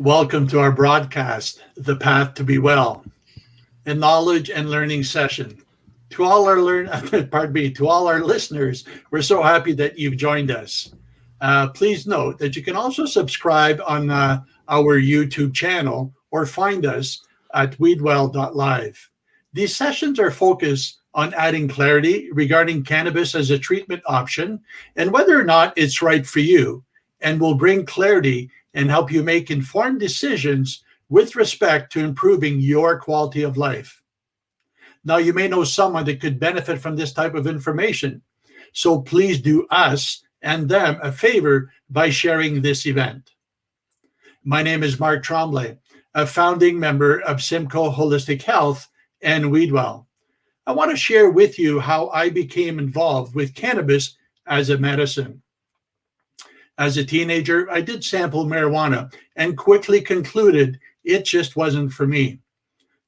Welcome to our broadcast, The Path to Be Well, a knowledge and learning session. To all our to all our listeners, we're so happy that you've joined us. Please note that you can also subscribe on our YouTube channel or find us at weedwell.live. These sessions are focused on adding clarity regarding cannabis as a treatment option and whether or not it's right for you, and will bring clarity and help you make informed decisions with respect to improving your quality of life. Now, you may know someone that could benefit from this type of information, so please do us and them a favor by sharing this event. My name is Mark Tremblay, a founding member of Simcoe Holistic Health and Weedwell. I want to share with you how I became involved with cannabis as a medicine. As a teenager, I did sample marijuana and quickly concluded it just wasn't for me.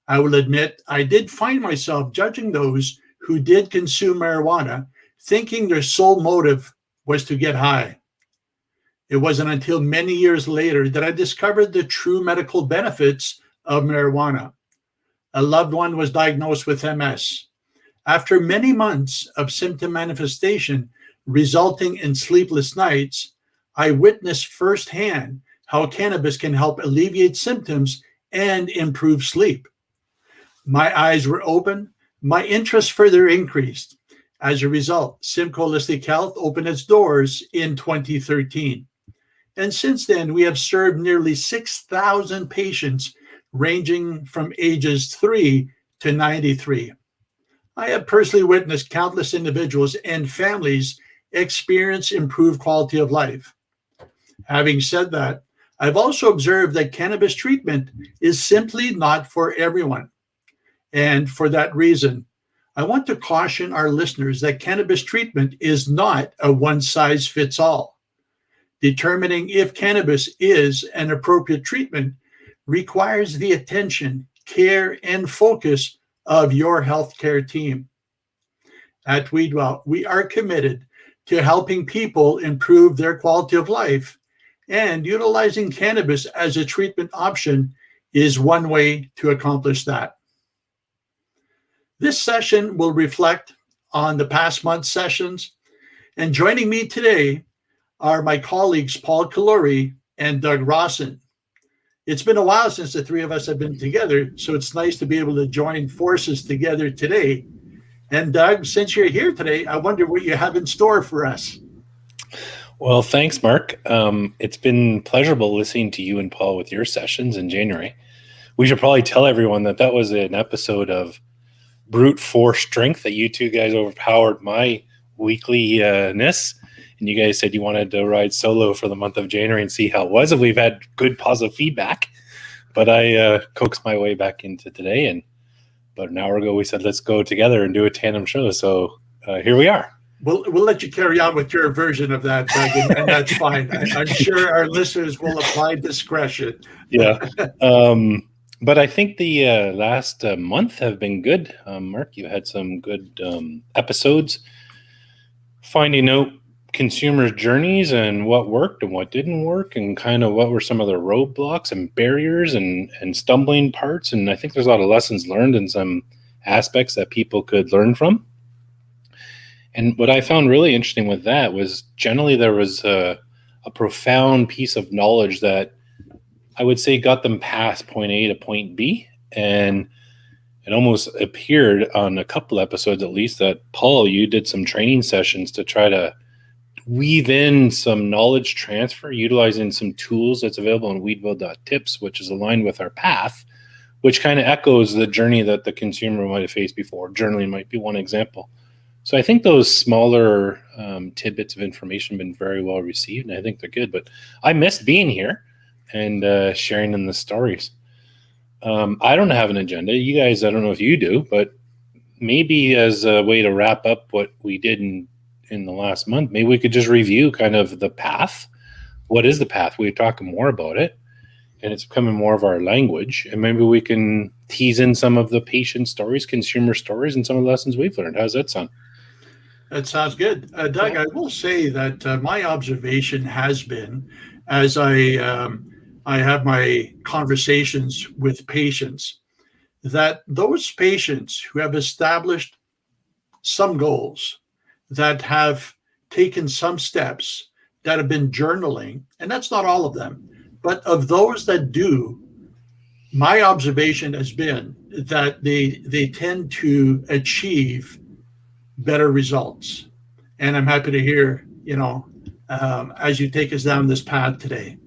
I will admit I did find myself judging those who did consume marijuana, thinking their sole motive was to get high. It wasn't until many years later that I discovered the true medical benefits of marijuana. A loved one was diagnosed with MS. After many months of symptom manifestation resulting in sleepless nights, I witnessed firsthand how cannabis can help alleviate symptoms and improve sleep. My eyes were open, my interest further increased. As a result, Simcoe Holistic Health opened its doors in 2013. And since then, we have served nearly 6,000 patients ranging from ages 3 to 93. I have personally witnessed countless individuals and families experience improved quality of life. Having said that, I've also observed that cannabis treatment is simply not for everyone. And for that reason, I want to caution our listeners that cannabis treatment is not a one-size-fits-all. Determining if cannabis is an appropriate treatment requires the attention, care, and focus of your healthcare team. At Weedwell, we are committed to helping people improve their quality of life, and utilizing cannabis as a treatment option is one way to accomplish that. This session will reflect on the past month's sessions, and joining me today are my colleagues Paul Kalori and Doug Rawson. It's been a while since the three of us have been together, so it's nice to be able to join forces together today. And Doug, since you're here today, I wonder what you have in store for us. Well, thanks, Mark. It's been pleasurable listening to you and Paul with your sessions in January. We should probably tell everyone that was an episode of brute force strength that you two guys overpowered my weekly-ness. And you guys said you wanted to ride solo for the month of January and see how it was. And we've had good positive feedback. But I coaxed my way back into today. And about an hour ago, we said, let's go together and do a tandem show. So here we are. We'll let you carry on with your version of that, Doug, and that's fine. I'm sure our listeners will apply discretion. Yeah. But I think the last month have been good. Mark, you had some good episodes finding out consumers' journeys and what worked and what didn't work, and kind of what were some of the roadblocks and barriers and stumbling parts. And I think there's a lot of lessons learned and some aspects that people could learn from. And what I found really interesting with that was generally there was a profound piece of knowledge that I would say got them past point A to point B. And it almost appeared on a couple episodes at least that, Paul, you did some training sessions to try to weave in some knowledge transfer, utilizing some tools that's available on weedwell.tips, which is aligned with our path, which kind of echoes the journey that the consumer might have faced before. Journaling might be one example. So I think those smaller tidbits of information have been very well received, and I think they're good. But I missed being here and sharing in the stories. I don't have an agenda. You guys, I don't know if you do, but maybe as a way to wrap up what we did in the last month, maybe we could just review kind of the path. What is the path? We're talking more about it, and it's becoming more of our language. And maybe we can tease in some of the patient stories, consumer stories, and some of the lessons we've learned. How's that sound? That sounds good. Doug, I will say that my observation has been, as I I have my conversations with patients, that those patients who have established some goals, that have taken some steps, that have been journaling, and that's not all of them, but of those that do, my observation has been that they tend to achieve better results. And I'm happy to hear, as you take us down this path today.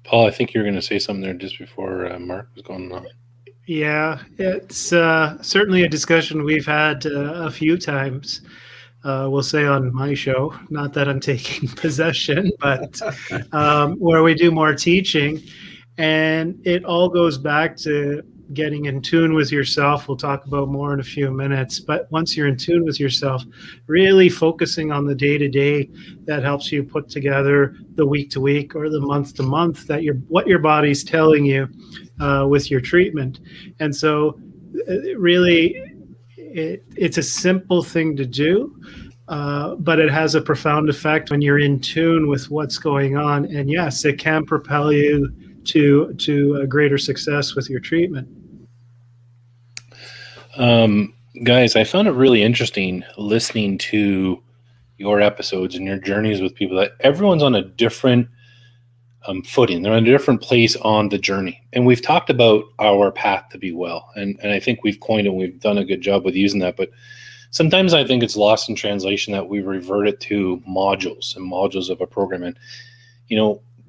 Paul, I think you were going to say something there just before Mark was going on. Yeah, it's certainly a discussion we've had a few times. We'll say on my show, not that I'm taking possession, but where we do more teaching. And it all goes back to getting in tune with yourself. We'll talk about more in a few minutes. But once you're in tune with yourself, really focusing on the day-to-day, that helps you put together the week-to-week or the month-to-month what your body's telling you with your treatment. And so really, it's a simple thing to do, but it has a profound effect when you're in tune with what's going on. And yes, it can propel you to a greater success with your treatment. Guys, I found it really interesting listening to your episodes and your journeys with people, that everyone's on a different footing. They're on a different place on the journey. And we've talked about our path to be well. And I think we've coined it, and we've done a good job with using that. But sometimes I think it's lost in translation that we revert it to modules and modules of a program. And,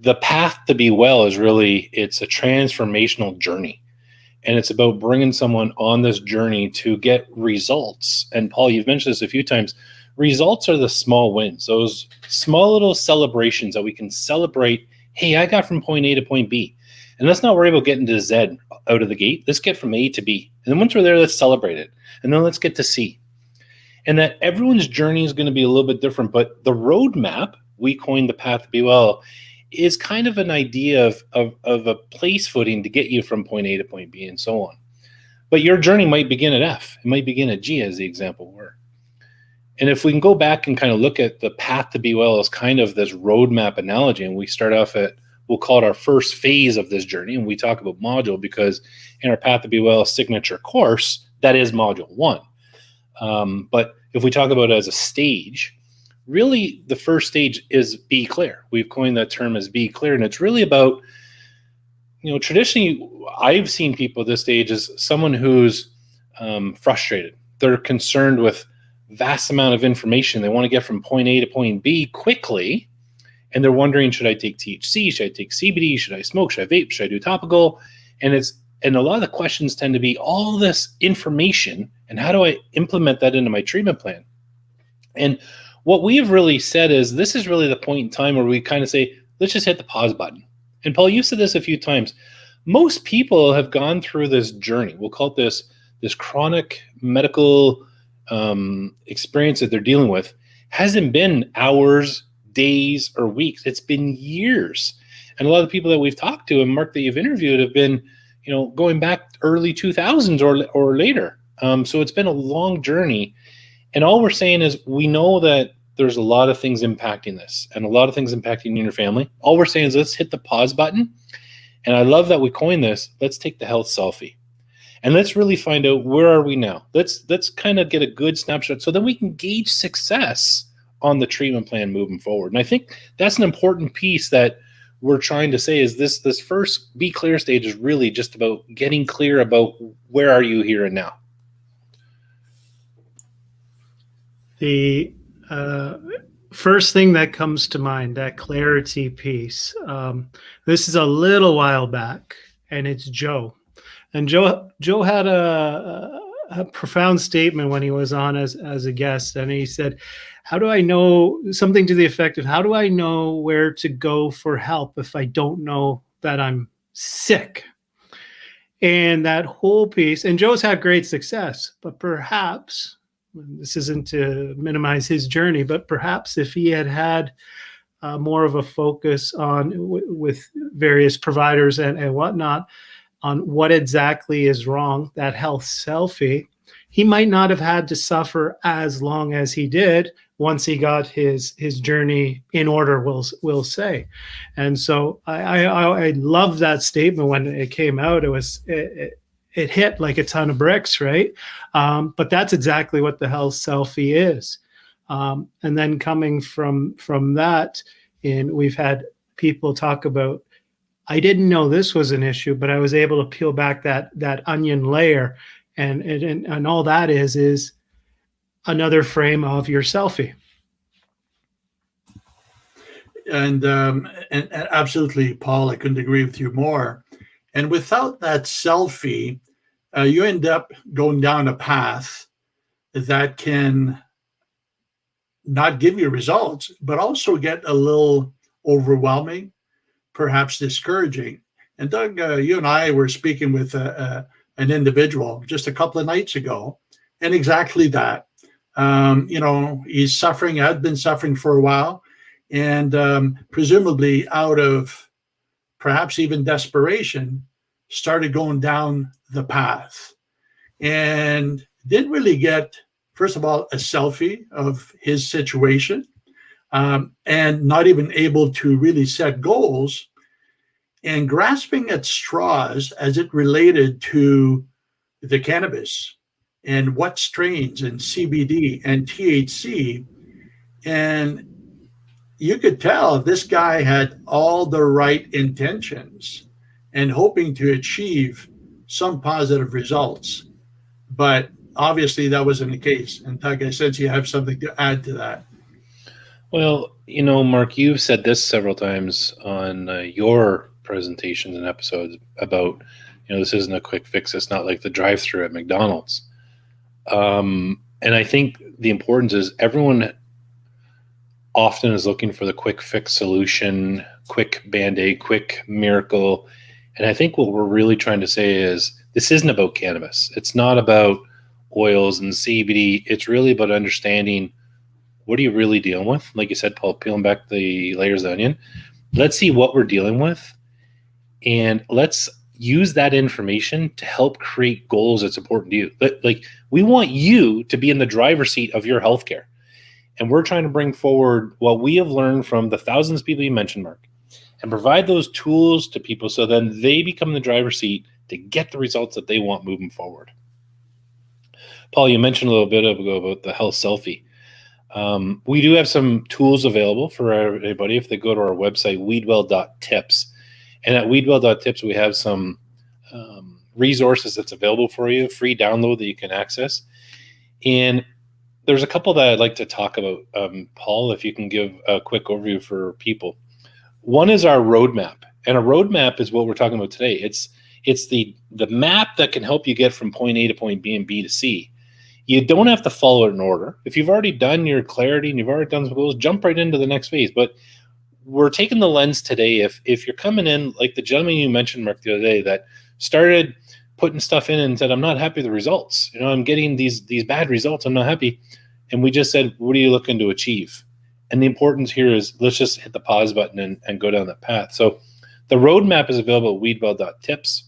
the path to be well is really, it's a transformational journey. And it's about bringing someone on this journey to get results. And Paul, you've mentioned this a few times. Results are the small wins, those small little celebrations that we can celebrate. Hey, I got from point A to point B. And let's not worry about getting to Z out of the gate. Let's get from A to B. And then once we're there, let's celebrate it. And then let's get to C. And that everyone's journey is going to be a little bit different. But the roadmap, we coined the path to be well, is kind of an idea of a place footing to get you from point A to point B and so on. But your journey might begin at F. It might begin at G, as the example were. And if we can go back and kind of look at the path to be well as kind of this roadmap analogy, and we start off at, we'll call it our first phase of this journey, and we talk about module because in our path to be well signature course, that is module 1. But if we talk about it as a stage, really, the first stage is be clear. We've coined that term as be clear, and it's really about, traditionally, I've seen people at this stage as someone who's frustrated. They're concerned with vast amount of information. They want to get from point A to point B quickly, and they're wondering, should I take THC? Should I take CBD? Should I smoke? Should I vape? Should I do topical? And a lot of the questions tend to be all this information, and how do I implement that into my treatment plan? And what we've really said is this is really the point in time where we kind of say, let's just hit the pause button. And Paul, you said this a few times. Most people have gone through this journey. We'll call it this chronic medical experience that they're dealing with. Hasn't been hours, days, or weeks. It's been years. And a lot of the people that we've talked to, and Mark, that you've interviewed, have been, going back early 2000s or later. So it's been a long journey. And all we're saying is we know that there's a lot of things impacting this and a lot of things impacting your family. All we're saying is let's hit the pause button. And I love that we coined this. Let's take the health selfie. And let's really find out, where are we now? Let's kind of get a good snapshot so then we can gauge success on the treatment plan moving forward. And I think that's an important piece that we're trying to say is this first be clear stage is really just about getting clear about where are you here and now. The first thing that comes to mind, that clarity piece. This is a little while back, and it's Joe. And Joe had a profound statement when he was on as a guest, and he said, how do I know, something to the effect of, how do I know where to go for help if I don't know that I'm sick? And that whole piece, and Joe's had great success, but perhaps, this isn't to minimize his journey, but perhaps if he had more of a focus on with various providers and whatnot on what exactly is wrong, that health selfie, he might not have had to suffer as long as he did once he got his journey in order, we'll say. And so I love that statement when it came out. It hit like a ton of bricks, right? But that's exactly what the health selfie is. And then coming from that, we've had people talk about, I didn't know this was an issue, but I was able to peel back that onion layer, and all that is another frame of your selfie. And absolutely, Paul, I couldn't agree with you more. And without that selfie, you end up going down a path that can not give you results, but also get a little overwhelming, perhaps discouraging. And Doug, you and I were speaking with an individual just a couple of nights ago, and exactly that. He's suffering, had been suffering for a while, and presumably out of perhaps even desperation, started going down the path and didn't really get, first of all, a selfie of his situation, and not even able to really set goals, and grasping at straws as it related to the cannabis and what strains and CBD and THC. And you could tell this guy had all the right intentions and hoping to achieve some positive results. But obviously that wasn't the case. And Doug, I sense you have something to add to that. Well, Mark, you've said this several times on your presentations and episodes about, this isn't a quick fix. It's not like the drive-through at McDonald's. And I think the importance is everyone often is looking for the quick fix solution, quick Band-Aid, quick miracle. And I think what we're really trying to say is this isn't about cannabis. It's not about oils and CBD. It's really about understanding what are you really dealing with? Like you said, Paul, peeling back the layers of the onion. Let's see what we're dealing with. And let's use that information to help create goals that's important to you. Like we want you to be in the driver's seat of your healthcare. And we're trying to bring forward what we have learned from the thousands of people you mentioned, Mark, and provide those tools to people so then they become the driver's seat to get the results that they want moving forward. Paul, you mentioned a little bit ago about the health selfie. We do have some tools available for everybody if they go to our website, weedwell.tips. And at weedwell.tips, we have some resources that's available for you, free download that you can access. And there's a couple that I'd like to talk about, Paul, if you can give a quick overview for people. One is our roadmap. And a roadmap is what we're talking about today. It's the map that can help you get from point A to point B and B to C. You don't have to follow it in order. If you've already done your clarity and you've already done some goals, jump right into the next phase. But we're taking the lens today. If you're coming in, like the gentleman you mentioned, Mark, the other day, that started putting stuff in and said, I'm not happy with the results. I'm getting these bad results. I'm not happy. And we just said, what are you looking to achieve? And the importance here is let's just hit the pause button and go down that path. So the roadmap is available at weedwell.tips.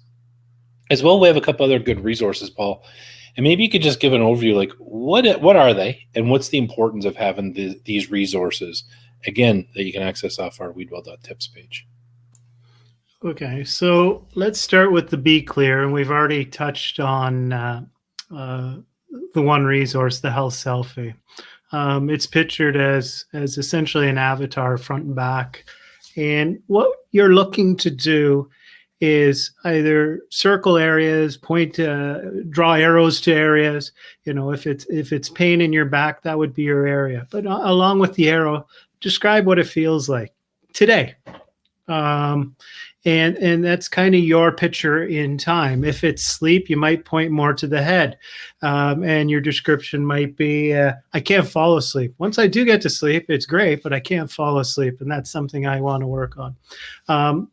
As well, we have a couple other good resources, Paul. And maybe you could just give an overview, like what are they and what's the importance of having these resources, again, that you can access off our weedwell.tips page. Okay, so let's start with the Be Clear. And we've already touched on the one resource, the health selfie. It's pictured as essentially an avatar front and back. And what you're looking to do is either circle areas, draw arrows to areas. If it's pain in your back, that would be your area. But along with the arrow, describe what it feels like today. And that's kind of your picture in time. If it's sleep, you might point more to the head. And your description might be, I can't fall asleep. Once I do get to sleep, it's great, but I can't fall asleep. And that's something I want to work on.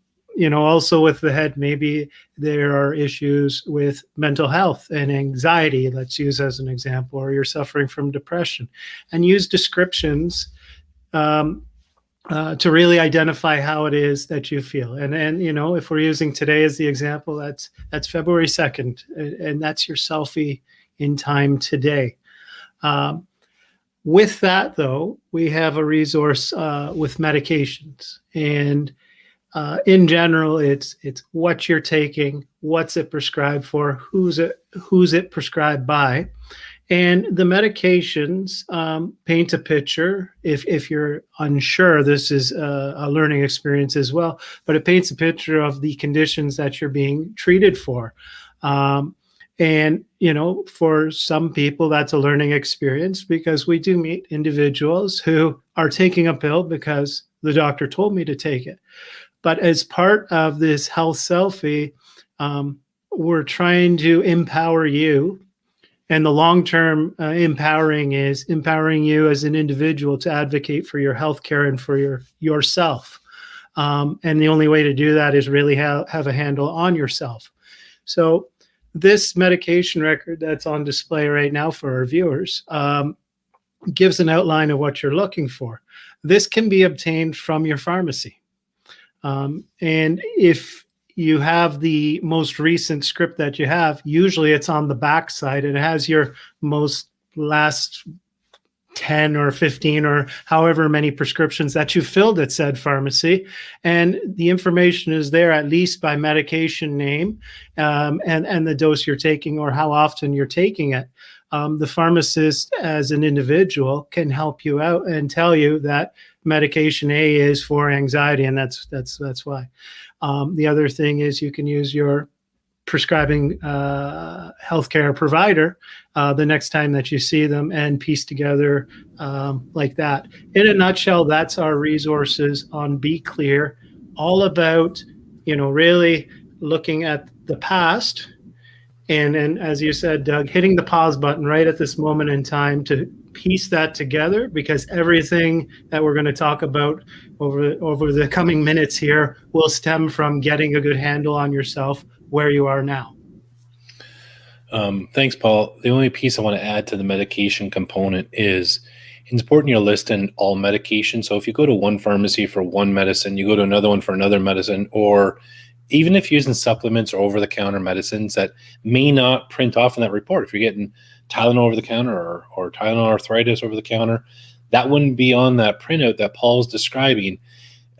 Also with the head, maybe there are issues with mental health and anxiety. Let's use as an example, or you're suffering from depression, and use descriptions to really identify how it is that you feel. And if we're using today as the example, that's February 2nd, and that's your selfie in time today. With that, though, we have a resource with medications, and in general, it's what you're taking, what's it prescribed for, who's it prescribed by, and the medications paint a picture. If you're unsure, this is a learning experience as well, but it paints a picture of the conditions that you're being treated for. And, for some people, that's a learning experience, because we do meet individuals who are taking a pill because the doctor told me to take it. But as part of this health selfie, we're trying to empower you. And the long-term empowering is empowering you as an individual to advocate for your healthcare and for yourself. And the only way to do that is really have a handle on yourself. So this medication record that's on display right now for our viewers gives an outline of what you're looking for. This can be obtained from your pharmacy. And if you have the most recent script that you have, usually it's on the back side. It has your last 10 or 15 or however many prescriptions that you filled at said pharmacy. And the information is there, at least by medication name, and the dose you're taking or how often you're taking it. The pharmacist, as an individual, can help you out and tell you that medication A is for anxiety, and that's why. The other thing is you can use your prescribing healthcare provider the next time that you see them and piece together like that. In a nutshell, that's our resources on Be Clear, all about, really looking at the past. And as you said, Doug, hitting the pause button right at this moment in time to piece that together, because everything that we're going to talk about over the coming minutes here will stem from getting a good handle on yourself where you are now. Thanks, Paul. The only piece I want to add to the medication component is it's important you're listing all medication. So if you go to one pharmacy for one medicine, you go to another one for another medicine, or even if you're using supplements or over-the-counter medicines that may not print off in that report. If you're getting Tylenol over the counter or Tylenol arthritis over the counter, that wouldn't be on that printout that Paul's describing.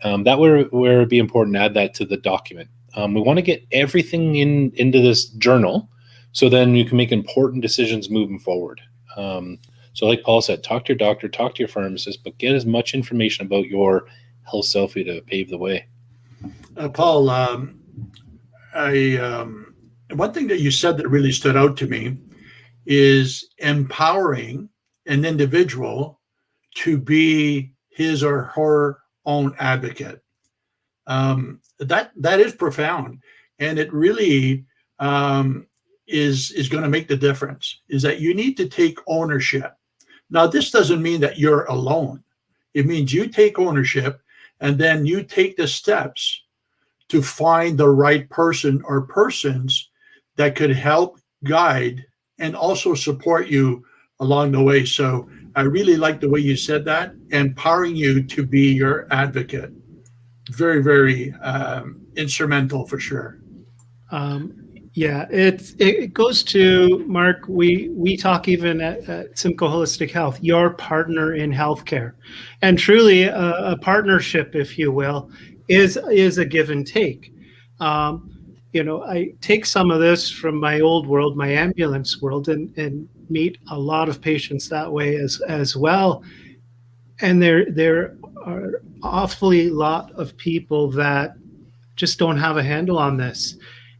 That where it'd be important to add that to the document. We want to get everything into this journal, so then you can make important decisions moving forward. So like Paul said, talk to your doctor, talk to your pharmacist, but get as much information about your health selfie to pave the way. Paul, one thing that you said that really stood out to me is empowering an individual to be his or her own advocate. That is profound, and it really is going to make the difference. Is that you need to take ownership. Now, this doesn't mean that you're alone. It means you take ownership, and then you take the steps to find the right person or persons that could help guide and also support you along the way. So I really like the way you said that, empowering you to be your advocate. Very, very instrumental for sure. Yeah, it goes to, Mark, we talk even at Simcoe Holistic Health, your partner in healthcare. And truly a partnership, if you will, is a give and take. I take some of this from my old world, my ambulance world, and meet a lot of patients that way as well. And there are awfully lot of people that just don't have a handle on this.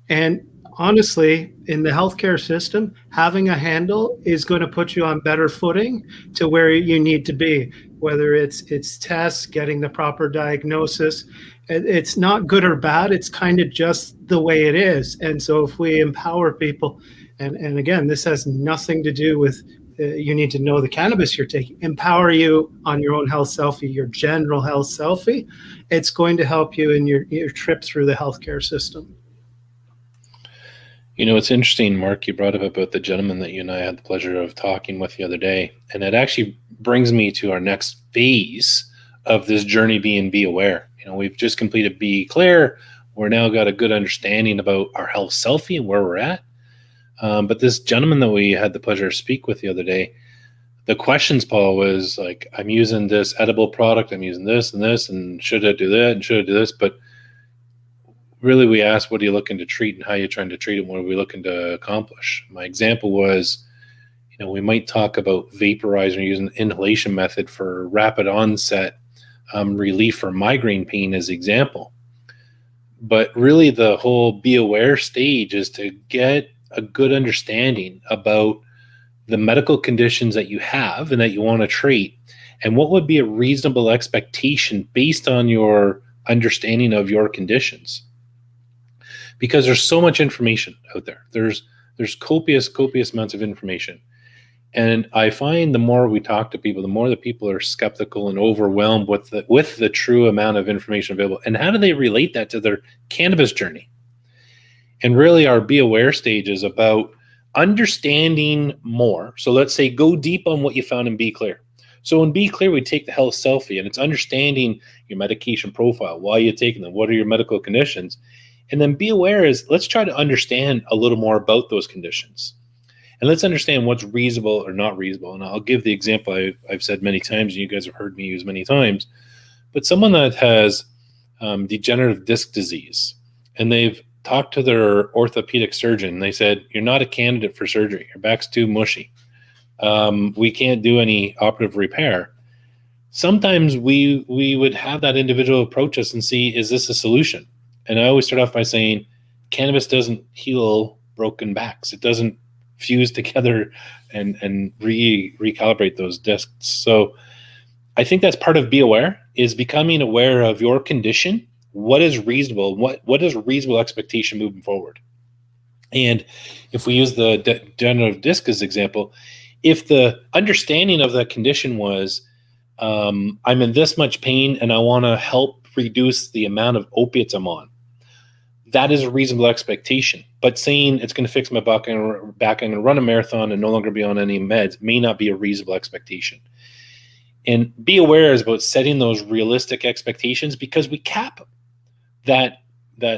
And honestly, in the healthcare system, having a handle is going to put you on better footing to where you need to be, whether it's tests, getting the proper diagnosis. It's not good or bad. It's kind of just the way it is. And so if we empower people, and again, this has nothing to do with you need to know the cannabis you're taking, empower you on your own health selfie, your general health selfie, it's going to help you in your trip through the healthcare system. It's interesting, Mark, you brought up about the gentleman that you and I had the pleasure of talking with the other day. And it actually brings me to our next phase of this journey being Be Aware. We've just completed Be Clear. We're now got a good understanding about our health selfie and where we're at. But this gentleman that we had the pleasure to speak with the other day, the questions, Paul, was like, I'm using this edible product, I'm using this, and should I do that, and should I do this? But really, we asked, what are you looking to treat, and how are you trying to treat it, and what are we looking to accomplish? My example was, we might talk about vaporizing or using an inhalation method for rapid onset relief for migraine pain as example. But really, the whole be aware stage is to get a good understanding about the medical conditions that you have and that you want to treat, and what would be a reasonable expectation based on your understanding of your conditions. Because there's so much information out there. There's copious amounts of information. And I find the more we talk to people, the more that people are skeptical and overwhelmed with the true amount of information available. And how do they relate that to their cannabis journey? And really, our be aware stage is about understanding more. So let's say go deep on what you found in Be Clear. So in Be Clear, we take the health selfie, and it's understanding your medication profile, why you're taking them, what are your medical conditions. And then Be Aware is, let's try to understand a little more about those conditions. And let's understand what's reasonable or not reasonable. And I'll give the example I've said many times, and you guys have heard me use many times. But someone that has degenerative disc disease, and they've talked to their orthopedic surgeon, and they said, you're not a candidate for surgery. Your back's too mushy. We can't do any operative repair. Sometimes we would have that individual approach us and see, is this a solution? And I always start off by saying, cannabis doesn't heal broken backs. It doesn't fuse together and recalibrate those discs. So I think that's part of Be Aware, is becoming aware of your condition. What is reasonable? What is a reasonable expectation moving forward? And if we use the degenerative disc as example, if the understanding of the condition was, I'm in this much pain and I want to help reduce the amount of opiates I'm on, that is a reasonable expectation. But saying it's going to fix my back, I'm going to run a marathon and no longer be on any meds may not be a reasonable expectation. And Be Aware is about setting those realistic expectations, because we cap that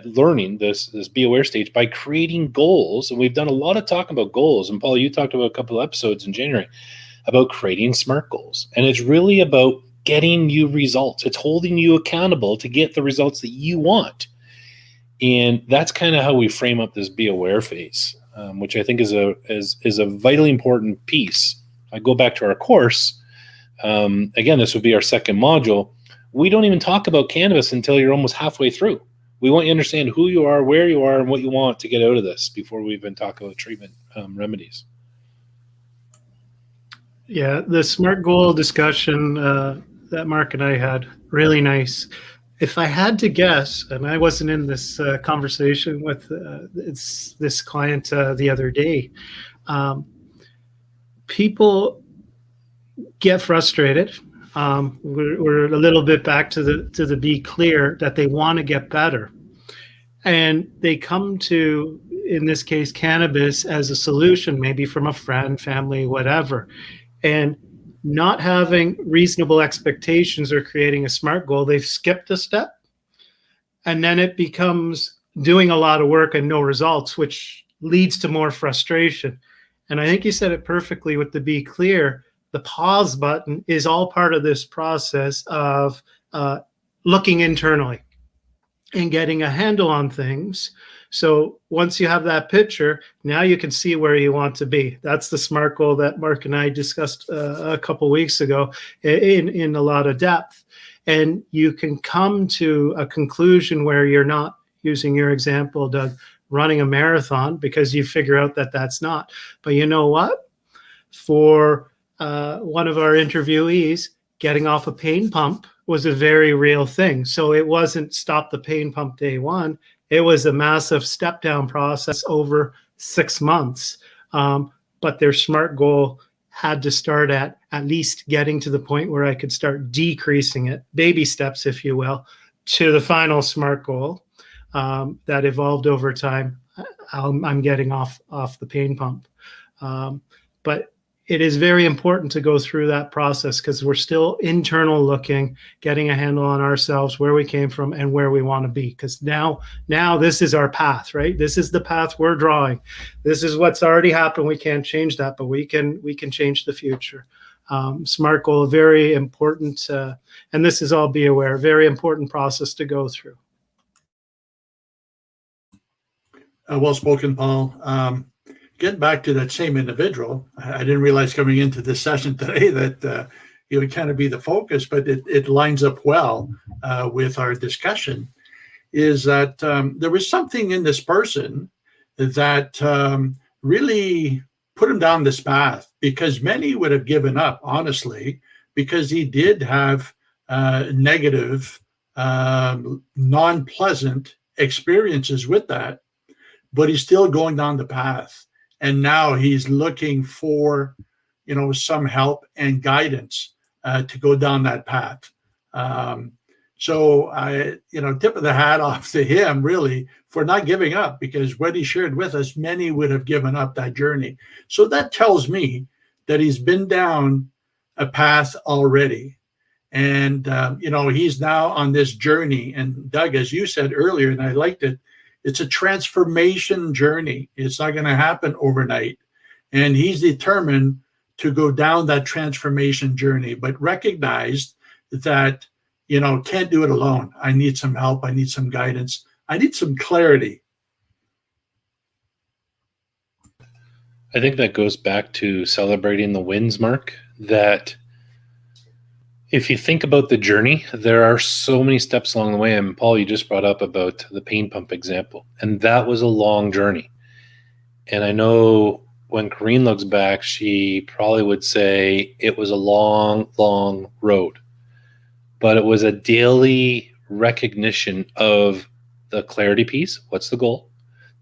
learning, this Be Aware stage, by creating goals. And we've done a lot of talk about goals. And Paul, you talked about a couple of episodes in January about creating SMART goals. And it's really about getting you results. It's holding you accountable to get the results that you want. And that's kind of how we frame up this Be Aware phase, which I think is a vitally important piece. I go back to our course. Again, this would be our second module. We don't even talk about cannabis until you're almost halfway through. We want you to understand who you are, where you are, and what you want to get out of this before we even talk about treatment remedies. Yeah, the SMART goal discussion that Mark and I had, really nice. If I had to guess, and I wasn't in this conversation with this client the other day, people get frustrated. We're a little bit back to the Be Clear, that they want to get better, and they come to, in this case, cannabis as a solution, maybe from a friend, family, whatever, and not having reasonable expectations or creating a SMART goal, they've skipped a step, and then it becomes doing a lot of work and no results, which leads to more frustration. And I think you said it perfectly with the Be Clear. The pause button is all part of this process of looking internally and getting a handle on things. So once you have that picture, now you can see where you want to be. That's the SMART goal that Mark and I discussed a couple of weeks ago in a lot of depth. And you can come to a conclusion where you're not, using your example, Doug, running a marathon, because you figure out that that's not. But you know what? For one of our interviewees, getting off a pain pump was a very real thing. So it wasn't stop the pain pump day one. It was a massive step down process over 6 months. But their SMART goal had to start at least getting to the point where I could start decreasing it, baby steps, if you will, to the final SMART goal that evolved over time. I'm getting off the pain pump. But it is very important to go through that process because we're still internal looking, getting a handle on ourselves, where we came from and where we want to be. Because now this is our path, right? This is the path we're drawing. This is what's already happened. We can't change that, but we can change the future. SMART goal, very important, and this is all be aware, very important process to go through. Well spoken, Paul. Getting back to that same individual, I didn't realize coming into this session today that it would kind of be the focus, but it lines up well with our discussion, is that there was something in this person that really put him down this path, because many would have given up, honestly, because he did have negative, non-pleasant experiences with that, but he's still going down the path. And now he's looking for, some help and guidance to go down that path. So I, tip of the hat off to him, really, for not giving up, because what he shared with us, many would have given up that journey. So that tells me that he's been down a path already. And, he's now on this journey. And Doug, as you said earlier, and I liked it, it's a transformation journey. It's not going to happen overnight. And he's determined to go down that transformation journey, but recognized that, can't do it alone. I need some help. I need some guidance. I need some clarity. I think that goes back to celebrating the wins, Mark, that if you think about the journey, there are so many steps along the way. And Paul, you just brought up about the pain pump example, and that was a long journey. And I know when Corrine looks back, she probably would say it was a long, long road, but it was a daily recognition of the clarity piece. What's the goal?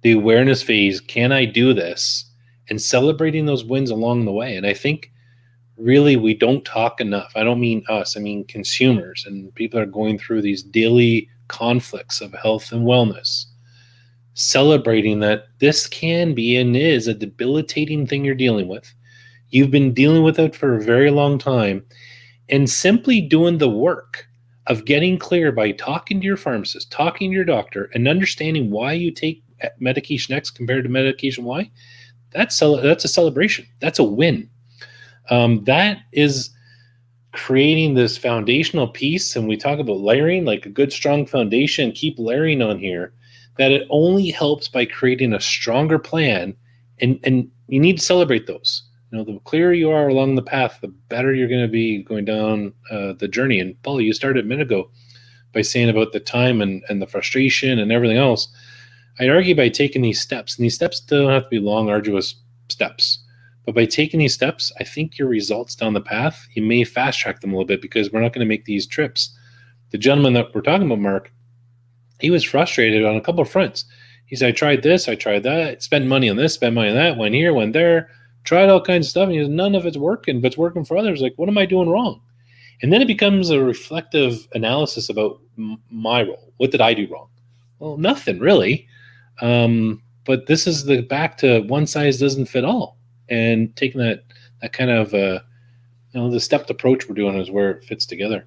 The awareness phase. Can I do this? And celebrating those wins along the way. And I think really we don't talk enough. I don't mean us, I mean consumers, and people are going through these daily conflicts of health and wellness, celebrating that this can be and is a debilitating thing you're dealing with. You've been dealing with it for a very long time, and simply doing the work of getting clear by talking to your pharmacist, talking to your doctor, and understanding why you take medication X compared to medication Y, that's a celebration. That's a win. That is creating this foundational piece, and we talk about layering, like a good strong foundation, keep layering on here, that it only helps by creating a stronger plan, and you need to celebrate those. The clearer you are along the path, the better you're going to be going down the journey. And Paul, you started a minute ago by saying about the time and the frustration and everything else. I'd argue by taking these steps, and these steps don't have to be long, arduous steps, but by taking these steps, I think your results down the path, you may fast track them a little bit, because we're not going to make these trips. The gentleman that we're talking about, Mark, he was frustrated on a couple of fronts. He said, I tried this, I tried that, spent money on this, spent money on that, went here, went there, tried all kinds of stuff, and he said, none of it's working, but it's working for others. Like, what am I doing wrong? And then it becomes a reflective analysis about my role. What did I do wrong? Well, nothing really. But this is the back to one size doesn't fit all. And taking that kind of, the stepped approach we're doing is where it fits together.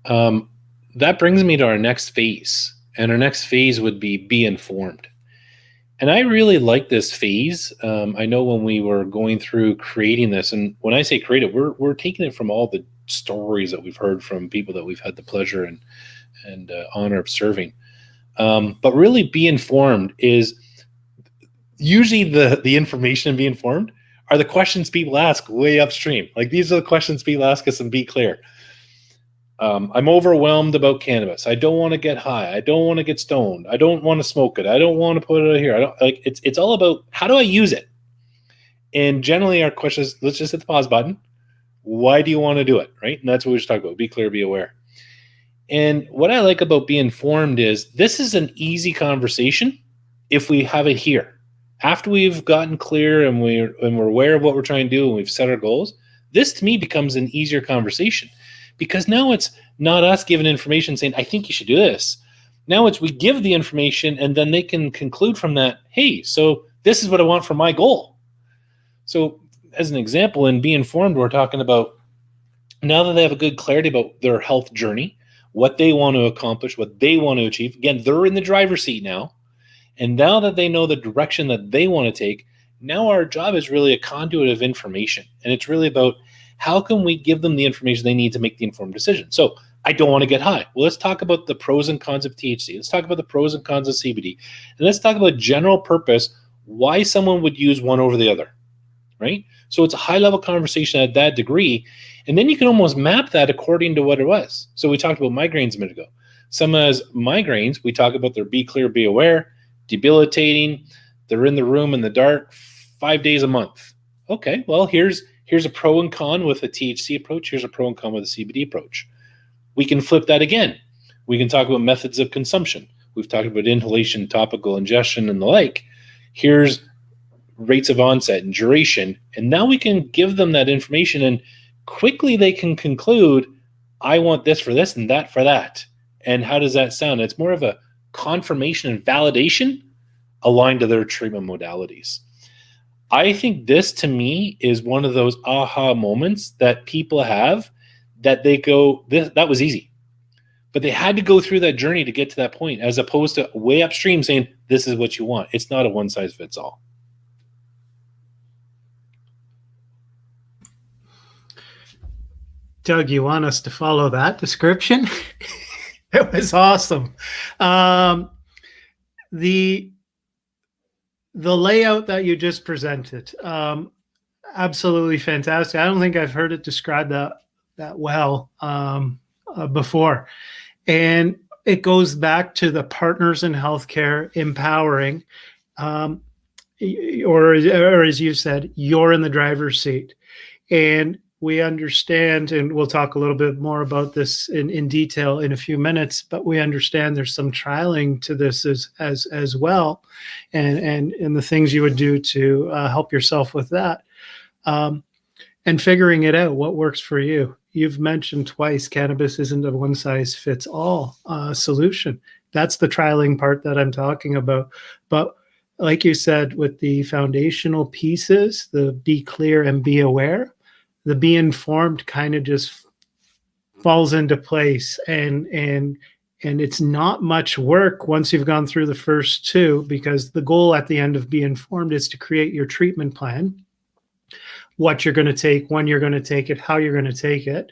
That brings me to our next phase. And our next phase would be informed. And I really like this phase. I know when we were going through creating this, and when I say creative, we're taking it from all the stories that we've heard from people that we've had the pleasure and honor of serving. But really be informed is usually the information and be informed are the questions people ask way upstream. Like, these are the questions people ask us, and be clear. I'm overwhelmed about cannabis. I don't want to get high. I don't want to get stoned. I don't want to smoke it. I don't want to put it out here. I don't like it's all about how do I use it? And generally our question is, let's just hit the pause button. Why do you want to do it? Right? And that's what we just talked about. Be clear, be aware. And what I like about being informed is this is an easy conversation if we have it here. After we've gotten clear and we're aware of what we're trying to do and we've set our goals, this to me becomes an easier conversation. Because now it's not us giving information saying, I think you should do this. Now it's we give the information, and then they can conclude from that, hey, so this is what I want for my goal. So as an example, in Be Informed, we're talking about now that they have a good clarity about their health journey, what they want to accomplish, what they want to achieve. Again, they're in the driver's seat now. And now that they know the direction that they want to take, now our job is really a conduit of information. And it's really about how can we give them the information they need to make the informed decision. So I don't want to get high. Well, let's talk about the pros and cons of THC. Let's talk about the pros and cons of CBD. And let's talk about general purpose, why someone would use one over the other, right? So it's a high-level conversation at that degree. And then you can almost map that according to what it was. So we talked about migraines a minute ago. Someone has migraines, we talk about their be clear, be aware, debilitating, they're in the room in the dark 5 days a month. Okay, well, here's a pro and con with a THC approach. Here's a pro and con with a CBD approach. We can flip that again. We can talk about methods of consumption. We've talked about inhalation, topical ingestion, and the like. Here's rates of onset and duration. And now we can give them that information, and quickly they can conclude, I want this for this and that for that. And how does that sound? It's more of a confirmation and validation aligned to their treatment modalities. I think this, to me, is one of those aha moments that people have that they go, that was easy. But they had to go through that journey to get to that point, as opposed to way upstream saying, this is what you want. It's not a one size fits all. Doug, you want us to follow that description? It was awesome. The layout that you just presented, absolutely fantastic. I don't think I've heard it described that well before. And it goes back to the partners in healthcare empowering, or as you said, you're in the driver's seat. And we understand, and we'll talk a little bit more about this in detail in a few minutes, but we understand there's some trialing to this as well, and the things you would do to help yourself with that, and figuring it out, what works for you. You've mentioned twice, cannabis isn't a one-size-fits-all solution. That's the trialing part that I'm talking about. But like you said, with the foundational pieces, the be clear and be aware, the be informed kind of just falls into place, and it's not much work once you've gone through the first two, because the goal at the end of be informed is to create your treatment plan, what you're going to take, when you're going to take it, how you're going to take it.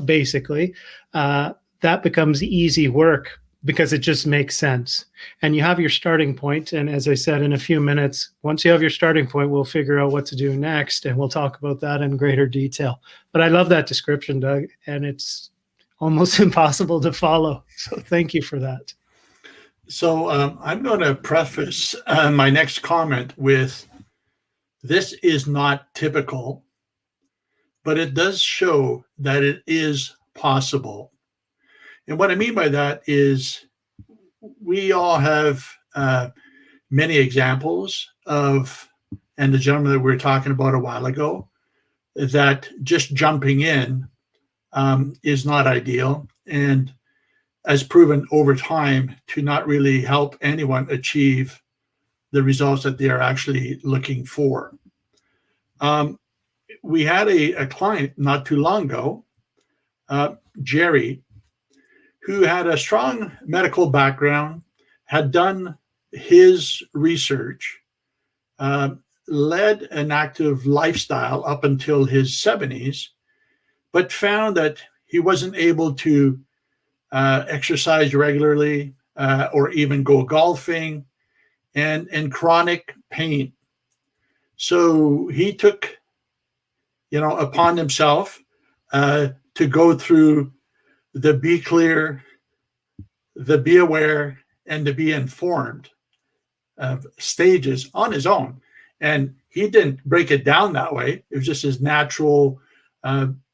Basically, that becomes easy work because it just makes sense. And you have your starting point. And as I said, in a few minutes, once you have your starting point, we'll figure out what to do next. And we'll talk about that in greater detail. But I love that description, Doug, and it's almost impossible to follow. So thank you for that. So I'm going to preface my next comment with, this is not typical, but it does show that it is possible. And what I mean by that is we all have many examples of, and the gentleman that we were talking about a while ago, that just jumping in is not ideal, and as proven over time to not really help anyone achieve the results that they are actually looking for. We had a client not too long ago, Jerry, who had a strong medical background, had done his research, led an active lifestyle up until his 70s, but found that he wasn't able to exercise regularly or even go golfing, and chronic pain. So he took, upon himself to go through the be clear, the be aware, and the be informed stages on his own. And he didn't break it down that way. It was just his natural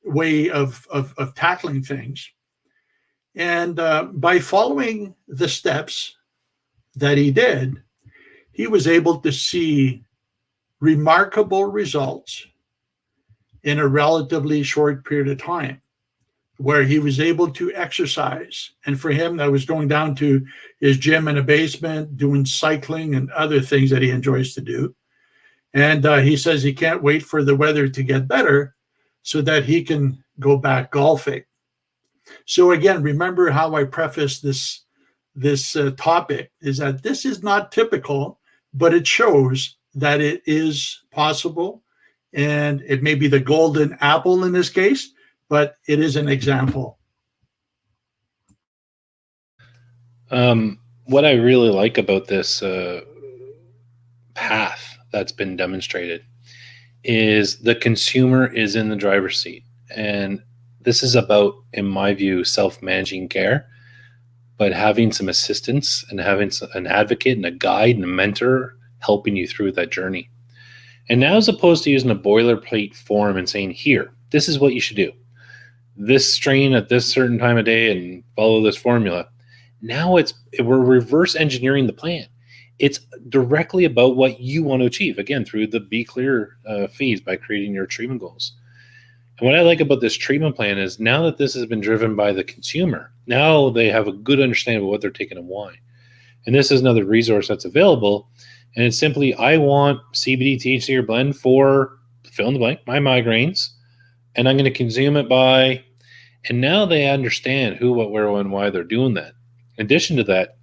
way of tackling things. And by following the steps that he did, he was able to see remarkable results in a relatively short period of time, where he was able to exercise. And for him, that was going down to his gym in a basement, doing cycling and other things that he enjoys to do. And he says he can't wait for the weather to get better so that he can go back golfing. So again, remember how I prefaced this topic is that this is not typical, but it shows that it is possible, and it may be the golden apple in this case, but it is an example. What I really like about this path that's been demonstrated is the consumer is in the driver's seat. And this is about, in my view, self-managing care, but having some assistance and having an advocate and a guide and a mentor helping you through that journey. And now, as opposed to using a boilerplate form and saying, here, this is what you should do, this strain at this certain time of day and follow this formula. Now we're reverse engineering the plan. It's directly about what you want to achieve, again, through the Be Clear phase by creating your treatment goals. And what I like about this treatment plan is now that this has been driven by the consumer, now they have a good understanding of what they're taking and why. And this is another resource that's available. And it's simply, I want CBD THC or blend for fill in the blank, my migraines, and I'm going to consume it by, and now they understand who, what, where, when, why they're doing that. In addition to that,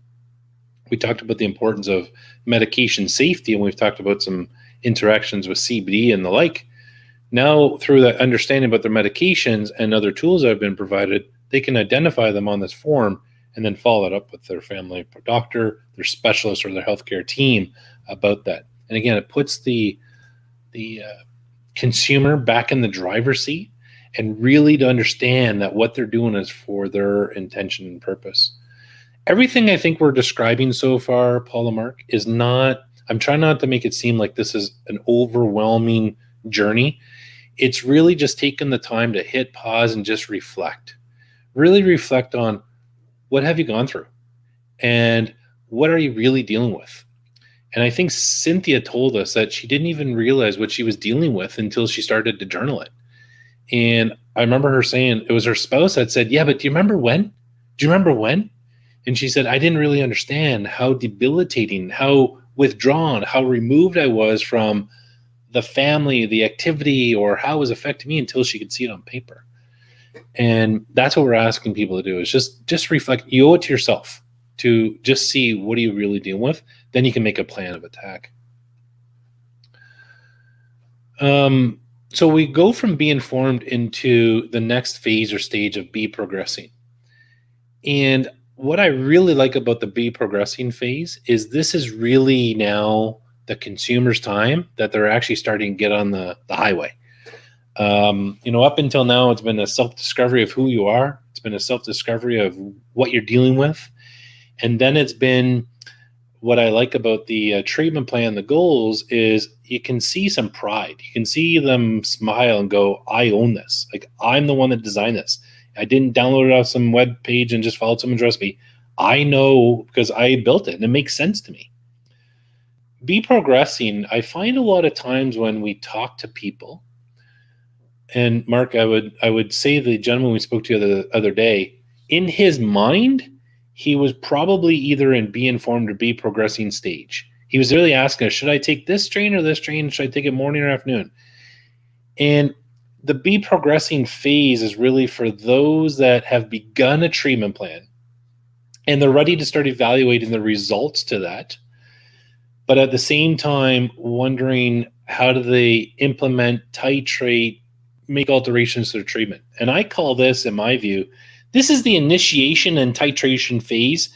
we talked about the importance of medication safety, and we've talked about some interactions with CBD and the like. Now, through that understanding about their medications and other tools that have been provided, they can identify them on this form and then follow it up with their family doctor, their specialist, or their healthcare team about that. And again, it puts the consumer back in the driver's seat and really to understand that what they're doing is for their intention and purpose. Everything I think we're describing so far, Paul and Mark, is not, I'm trying not to make it seem like this is an overwhelming journey. It's really just taking the time to hit pause and just reflect. Really reflect on what have you gone through and what are you really dealing with? And I think Cynthia told us that she didn't even realize what she was dealing with until she started to journal it. And I remember her saying, it was her spouse that said, yeah, but do you remember when? Do you remember when? And she said, I didn't really understand how debilitating, how withdrawn, how removed I was from the family, the activity, or how it was affecting me until she could see it on paper. And that's what we're asking people to do is just reflect. You owe it to yourself to just see what are you really dealing with. Then you can make a plan of attack. So we go from be informed into the next phase or stage of be progressing. And what I really like about the be progressing phase is this is really now the consumer's time that they're actually starting to get on the highway. Up until now, it's been a self-discovery of who you are. It's been a self-discovery of what you're dealing with. And then it's been what I like about the treatment plan, the goals, is you can see some pride. You can see them smile and go, I own this. Like, I'm the one that designed this. I didn't download it off some web page and just followed someone's recipe. I know because I built it and it makes sense to me. Be progressing. I find a lot of times when we talk to people, and Mark, I would say the gentleman we spoke to the other day, in his mind, he was probably either in be informed or be progressing stage. He was really asking us, should I take this strain or this strain? Should I take it morning or afternoon? And the be progressing phase is really for those that have begun a treatment plan and they're ready to start evaluating the results to that. But at the same time, wondering how do they implement, titrate, make alterations to their treatment. And I call this, in my view, this is the initiation and titration phase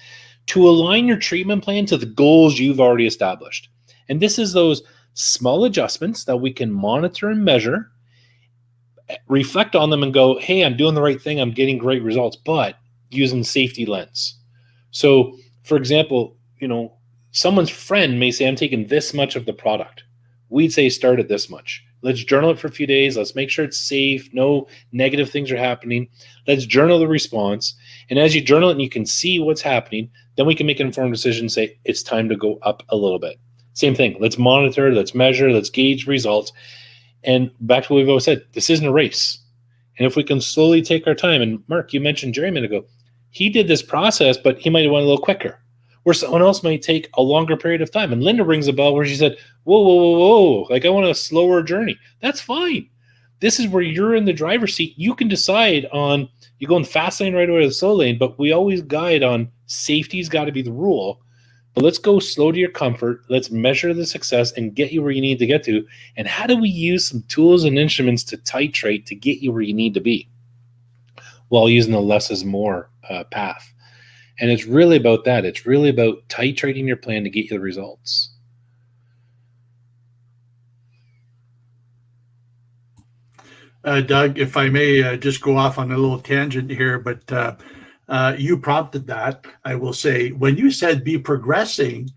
to align your treatment plan to the goals you've already established. And this is those small adjustments that we can monitor and measure, reflect on them and go, hey, I'm doing the right thing. I'm getting great results, but using safety lens. So, for example, someone's friend may say, I'm taking this much of the product. We'd say start at this much. Let's journal it for a few days. Let's make sure it's safe. No negative things are happening. Let's journal the response. And as you journal it and you can see what's happening, then we can make an informed decision and say, it's time to go up a little bit. Same thing. Let's monitor, let's measure, let's gauge results. And back to what we've always said, this isn't a race. And if we can slowly take our time, and Mark, you mentioned Jerry a minute ago, he did this process, but he might have went a little quicker. where someone else might take a longer period of time. And Linda rings a bell where she said, whoa, whoa, whoa, whoa, like I want a slower journey. That's fine. This is where you're in the driver's seat. You can decide on, you go in the fast lane right away to the slow lane, but we always guide on safety's got to be the rule. But let's go slow to your comfort. Let's measure the success and get you where you need to get to. And how do we use some tools and instruments to titrate to get you where you need to be while using the less is more path? And it's really about that. It's really about titrating your plan to get you the results. Doug, if I may just go off on a little tangent here, but you prompted that. I will say, when you said be progressing,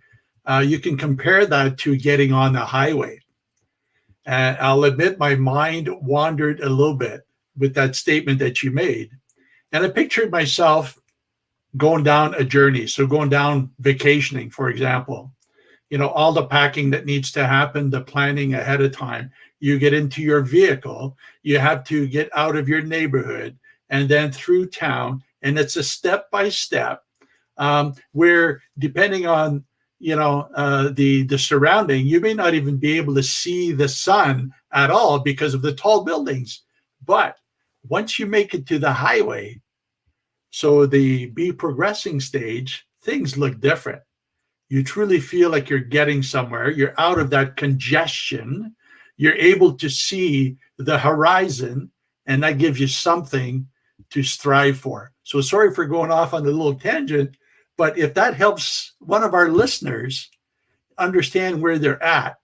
you can compare that to getting on the highway. And I'll admit my mind wandered a little bit with that statement that you made. And I pictured myself going down a journey. So going down vacationing, for example, all the packing that needs to happen, the planning ahead of time. You get into your vehicle, you have to get out of your neighborhood and then through town. And it's a step-by-step where depending on, the surrounding, you may not even be able to see the sun at all because of the tall buildings. But once you make it to the highway, so the be progressing stage, things look different. You truly feel like you're getting somewhere. You're out of that congestion. You're able to see the horizon, and that gives you something to strive for. So sorry for going off on a little tangent, but if that helps one of our listeners understand where they're at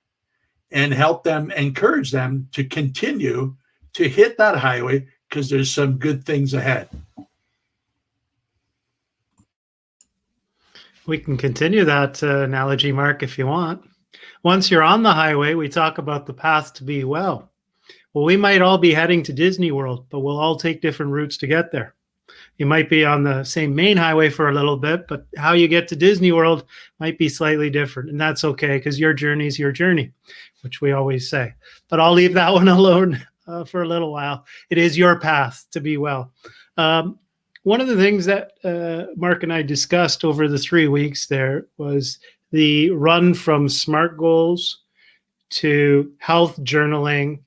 and help them, encourage them to continue to hit that highway, because there's some good things ahead. We can continue that analogy, Mark, if you want. Once you're on the highway, we talk about the path to be well. Well, we might all be heading to Disney World, but we'll all take different routes to get there. You might be on the same main highway for a little bit, but how you get to Disney World might be slightly different. And that's okay, because your journey is your journey, which we always say. But I'll leave that one alone for a little while. It is your path to be well. One of the things that Mark and I discussed over the 3 weeks there was the run from SMART goals to health journaling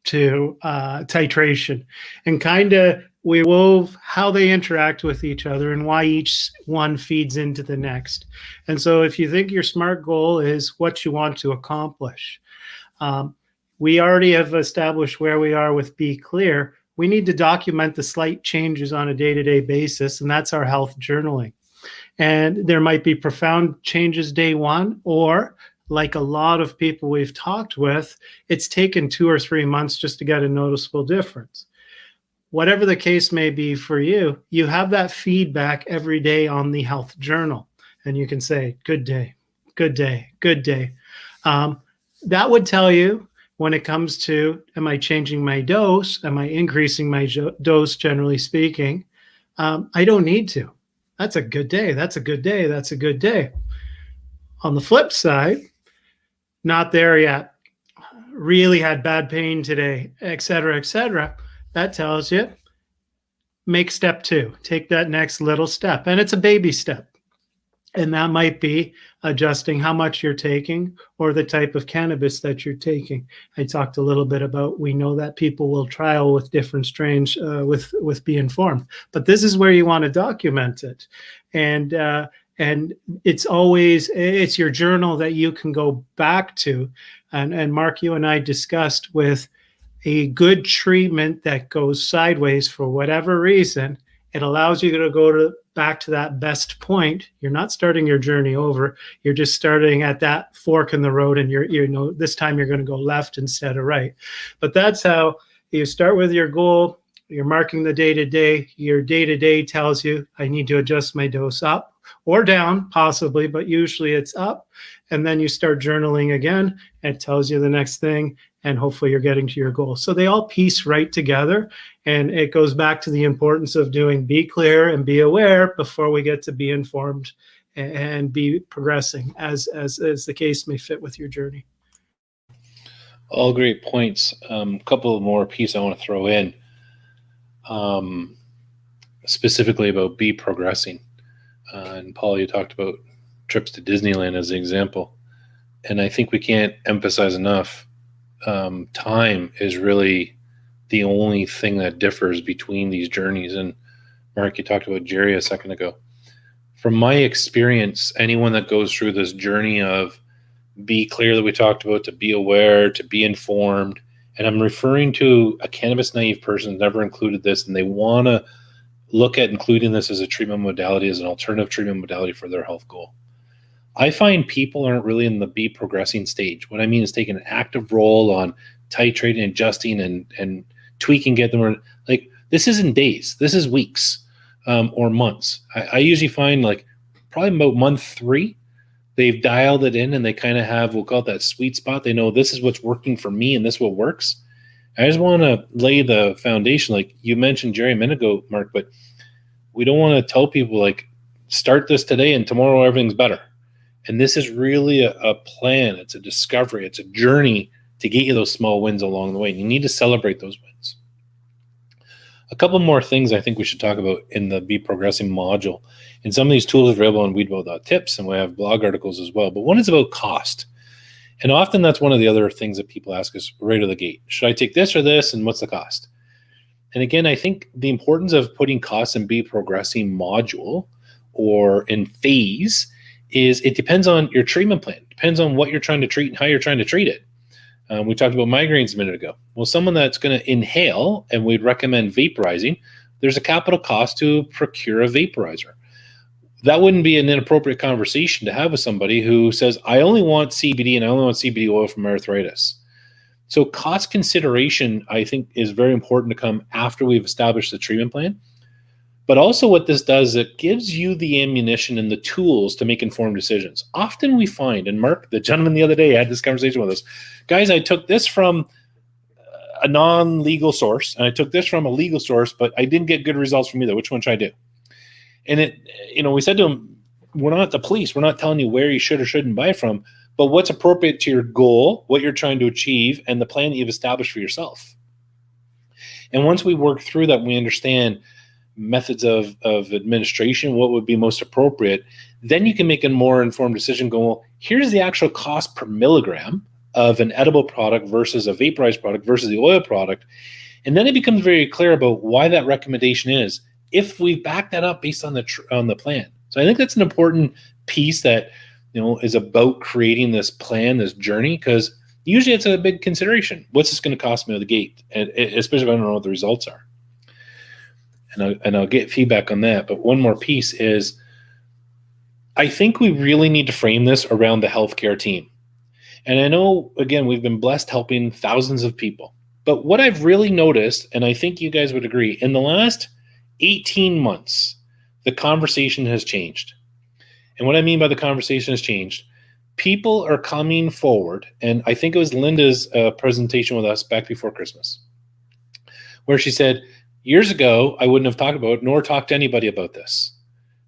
to titration, and kind of we wove how they interact with each other and why each one feeds into the next. And so if you think your SMART goal is what you want to accomplish, we already have established where we are with Be Clear. We need to document the slight changes on a day-to-day basis, and that's our health journaling. And there might be profound changes day one, or like a lot of people we've talked with, it's taken 2 or 3 months just to get a noticeable difference. Whatever the case may be for you, you have that feedback every day on the health journal. And you can say, good day, good day, good day. That would tell you when it comes to, am I changing my dose? Am I increasing my dose, generally speaking? I don't need to. That's a good day. That's a good day. That's a good day. On the flip side, not there yet. Really had bad pain today, et cetera, et cetera. That tells you, make step 2. Take that next little step. And it's a baby step. And that might be adjusting how much you're taking or the type of cannabis that you're taking. I talked a little bit about, we know that people will trial with different strains with Be Informed. But this is where you want to document it. And it's always, it's your journal that you can go back to. And Mark, you and I discussed with a good treatment that goes sideways for whatever reason, it allows you to go back to that best point. You're not starting your journey over. You're just starting at that fork in the road, and this time you're going to go left instead of right. But that's how you start with your goal. You're marking the day-to-day. Your day-to-day tells you, I need to adjust my dose up or down, possibly, but usually it's up. And then you start journaling again. It tells you the next thing, and hopefully you're getting to your goal. So they all piece right together, and it goes back to the importance of doing Be Clear and Be Aware before we get to Be Informed and be progressing as the case may fit with your journey. All great points. A couple more pieces I want to throw in, specifically about Be Progressing. And Paul, you talked about trips to Disneyland as an example. And I think we can't emphasize enough, time is really the only thing that differs between these journeys. And Mark, you talked about Jerry a second ago. From my experience, anyone that goes through this journey of be clear that we talked about, to be aware, to be informed, and I'm referring to a cannabis naive person who's never included this, and they want to look at including this as a treatment modality, as an alternative treatment modality for their health goal. I find people aren't really in the be progressing stage. What I mean is taking an active role on titrating, adjusting, and tweaking, get them like, this isn't days, this is weeks, or months. I usually find like probably about month 3, they've dialed it in and they kind of have, we'll call it that sweet spot. They know this is what's working for me and this is what works. I just want to lay the foundation. Like you mentioned Jerry a minute ago, Mark, but we don't want to tell people like, start this today and tomorrow everything's better. And this is really a plan. It's a discovery. It's a journey to get you those small wins along the way. And you need to celebrate those wins. A couple more things I think we should talk about in the Be Progressing module. And some of these tools are available on weedwell.tips, and we have blog articles as well. But one is about cost. And often that's one of the other things that people ask us right out of the gate. Should I take this or this, and what's the cost? And again, I think the importance of putting costs in Be Progressing module or in phase is it depends on your treatment plan. It depends on what you're trying to treat and how you're trying to treat it. We talked about migraines a minute ago. Well, someone that's going to inhale, and we'd recommend vaporizing, there's a capital cost to procure a vaporizer. That wouldn't be an inappropriate conversation to have with somebody who says, I only want CBD and I only want CBD oil for my arthritis. So cost consideration, I think, is very important to come after we've established the treatment plan. But also what this does, it gives you the ammunition and the tools to make informed decisions. Often we find, and Mark, the gentleman the other day, had this conversation with us, guys, I took this from a non-legal source, and I took this from a legal source, but I didn't get good results from either. Which one should I do? And we said to him, we're not the police. We're not telling you where you should or shouldn't buy from, but what's appropriate to your goal, what you're trying to achieve, and the plan that you've established for yourself. And once we work through that, we understand methods of administration, what would be most appropriate, then you can make a more informed decision going, well, here's the actual cost per milligram of an edible product versus a vaporized product versus the oil product. And then it becomes very clear about why that recommendation is, if we back that up based on the plan. So I think that's an important piece that is about creating this plan, this journey, because usually it's a big consideration. What's this going to cost me out of the gate? And especially if I don't know what the results are. And I'll get feedback on that. But one more piece is, I think we really need to frame this around the healthcare team. And I know, again, we've been blessed helping thousands of people. But what I've really noticed, and I think you guys would agree, in the last 18 months, the conversation has changed. And what I mean by the conversation has changed, people are coming forward, and I think it was Linda's presentation with us back before Christmas, where she said, years ago, I wouldn't have talked about, nor talked to anybody about this.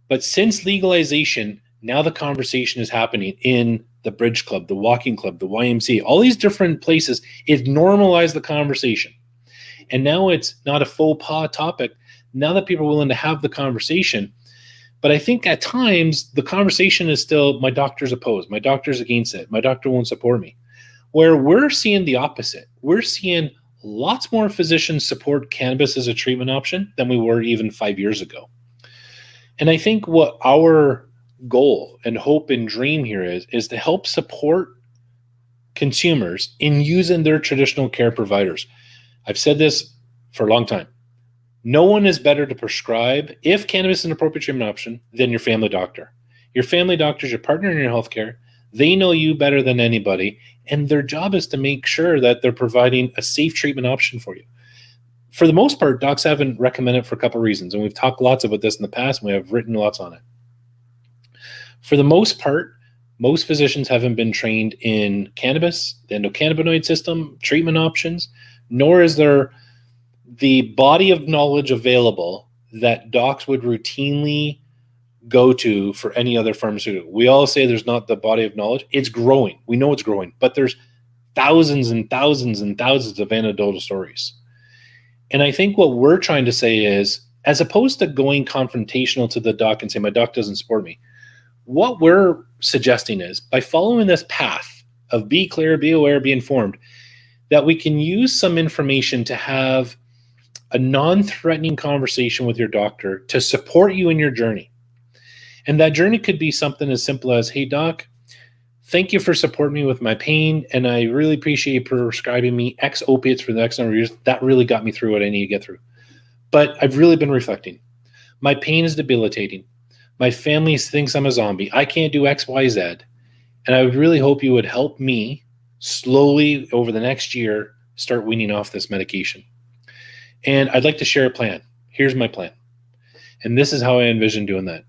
But since legalization, now the conversation is happening in the Bridge Club, the Walking Club, the YMCA, all these different places. It normalized the conversation. And now it's not a faux pas topic. Now that people are willing to have the conversation. But I think at times the conversation is still, my doctor's opposed, my doctor's against it, my doctor won't support me. Where we're seeing the opposite. We're seeing lots more physicians support cannabis as a treatment option than we were even 5 years ago. And I think what our goal and hope and dream here is to help support consumers in using their traditional care providers. I've said this for a long time. No one is better to prescribe, if cannabis is an appropriate treatment option, than your family doctor. Your family doctor is your partner in your healthcare. They know you better than anybody, and their job is to make sure that they're providing a safe treatment option for you. For the most part, docs haven't recommended it for a couple of reasons, and we've talked lots about this in the past, and we have written lots on it. For the most part, most physicians haven't been trained in cannabis, the endocannabinoid system, treatment options, nor is there the body of knowledge available that docs would routinely go to for any other pharmaceutical. We all say there's not the body of knowledge. It's growing. We know it's growing, but there's thousands and thousands and thousands of anecdotal stories. And I think what we're trying to say is, as opposed to going confrontational to the doc and say, my doc doesn't support me, what we're suggesting is by following this path of be clear, be aware, be informed, that we can use some information to have a non-threatening conversation with your doctor to support you in your journey. And that journey could be something as simple as, hey, doc, thank you for supporting me with my pain, and I really appreciate you prescribing me X opiates for the next number of years. That really got me through what I need to get through. But I've really been reflecting. My pain is debilitating. My family thinks I'm a zombie. I can't do X, Y, Z. And I would really hope you would help me slowly over the next year start weaning off this medication. And I'd like to share a plan. Here's my plan. And this is how I envision doing that.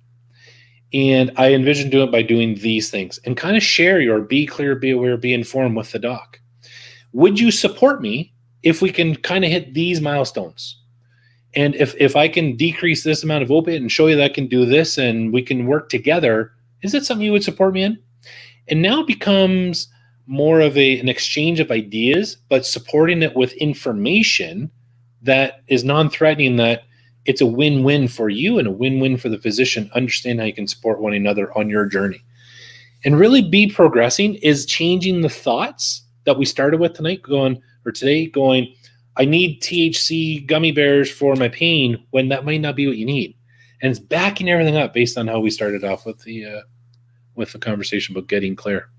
And I envision doing it by doing these things and kind of share your be clear, be aware, be informed with the doc. Would you support me if we can kind of hit these milestones? And if I can decrease this amount of opiate and show you that I can do this and we can work together, is that something you would support me in? And now it becomes more of an exchange of ideas, but supporting it with information that is non-threatening, that it's a win-win for you and a win-win for the physician. Understand how you can support one another on your journey. And really be progressing is changing the thoughts that we started with today, going, I need THC gummy bears for my pain, when that might not be what you need. And it's backing everything up based on how we started off with the conversation about getting clear.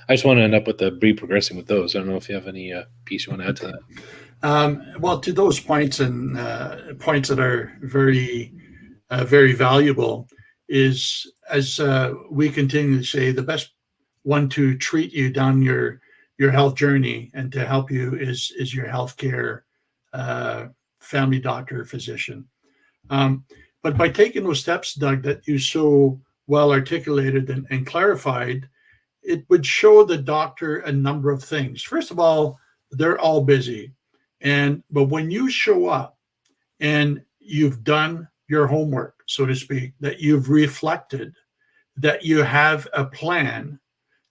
I just want to end up with the be progressing with those. I don't know if you have any piece you want to add to that. Well, to those points and points that are very, very valuable is, as we continue to say, the best one to treat you down your health journey and to help you is your healthcare family doctor, physician. But by taking those steps, Doug, that you so well articulated and clarified, it would show the doctor a number of things. First of all, they're all busy. But when you show up and you've done your homework, so to speak, that you've reflected, that you have a plan,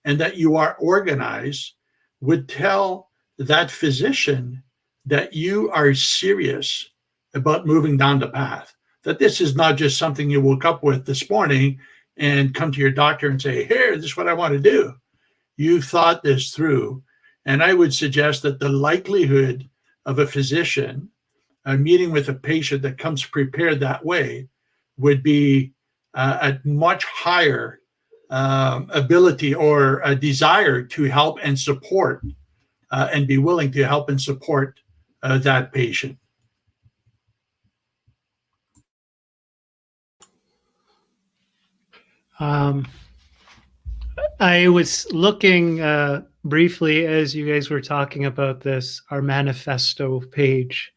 and that you are organized, would tell that physician that you are serious about moving down the path, that this is not just something you woke up with this morning and come to your doctor and say, here, this is what I want to do. You've thought this through. And I would suggest that the likelihood of a physician meeting with a patient that comes prepared that way would be a much higher ability or a desire to help and support and be willing to help and support that patient. I was looking briefly as you guys were talking about this, our manifesto page,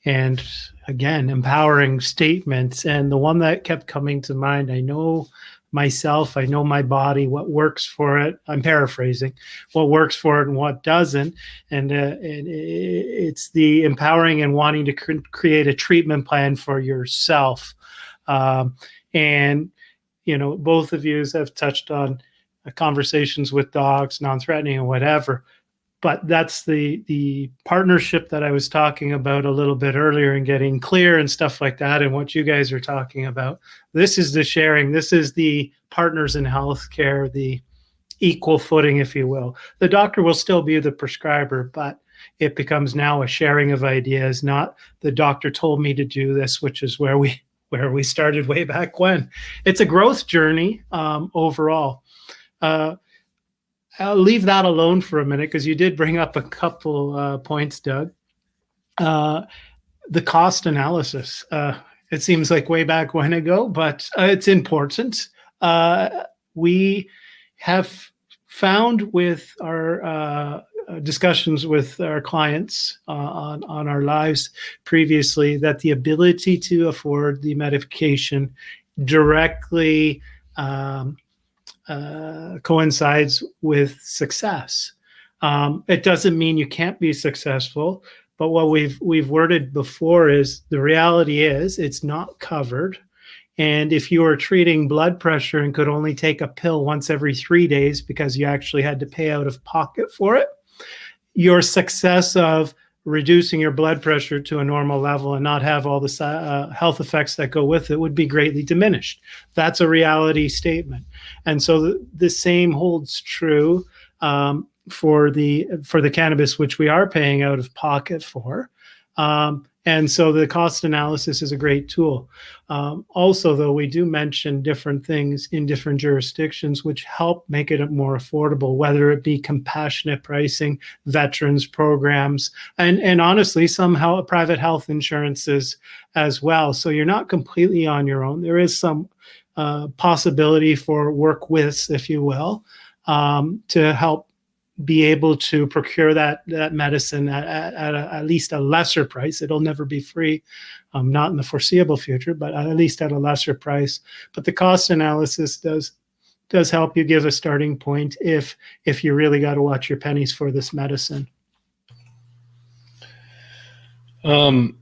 and again, empowering statements. And the one that kept coming to mind, I know myself, I know my body, what works for it. I'm paraphrasing, what works for it and what doesn't. And it's the empowering and wanting to create a treatment plan for yourself. And, you know, both of you have touched on conversations with dogs, non-threatening and whatever. But that's the partnership that I was talking about a little bit earlier, and getting clear and stuff like that, and what you guys are talking about. This is the sharing. This is the partners in healthcare, the equal footing, if you will. The doctor will still be the prescriber, but it becomes now a sharing of ideas, not the doctor told me to do this, which is where we started way back when. It's a growth journey overall. I'll leave that alone for a minute because you did bring up a couple points, Doug. The cost analysis. It seems like way back when ago, but it's important. We have found with our discussions with our clients on our lives previously that the ability to afford the medication directly coincides with success. It doesn't mean you can't be successful, but what we've worded before is the reality is it's not covered. And if you are treating blood pressure and could only take a pill once every 3 days because you actually had to pay out of pocket for it, your success of reducing your blood pressure to a normal level and not have all the health effects that go with it would be greatly diminished. That's a reality statement. And so the same holds true for the cannabis, which we are paying out of pocket for. And so the cost analysis is a great tool. Also, though, we do mention different things in different jurisdictions which help make it more affordable, whether it be compassionate pricing, veterans programs, and honestly, somehow private health insurances as well. So you're not completely on your own. There is some possibility for work withs, if you will, to help be able to procure that medicine at least a lesser price. It'll never be free, not in the foreseeable future, but at least at a lesser price. But the cost analysis does help you give a starting point if you really got to watch your pennies for this medicine. I've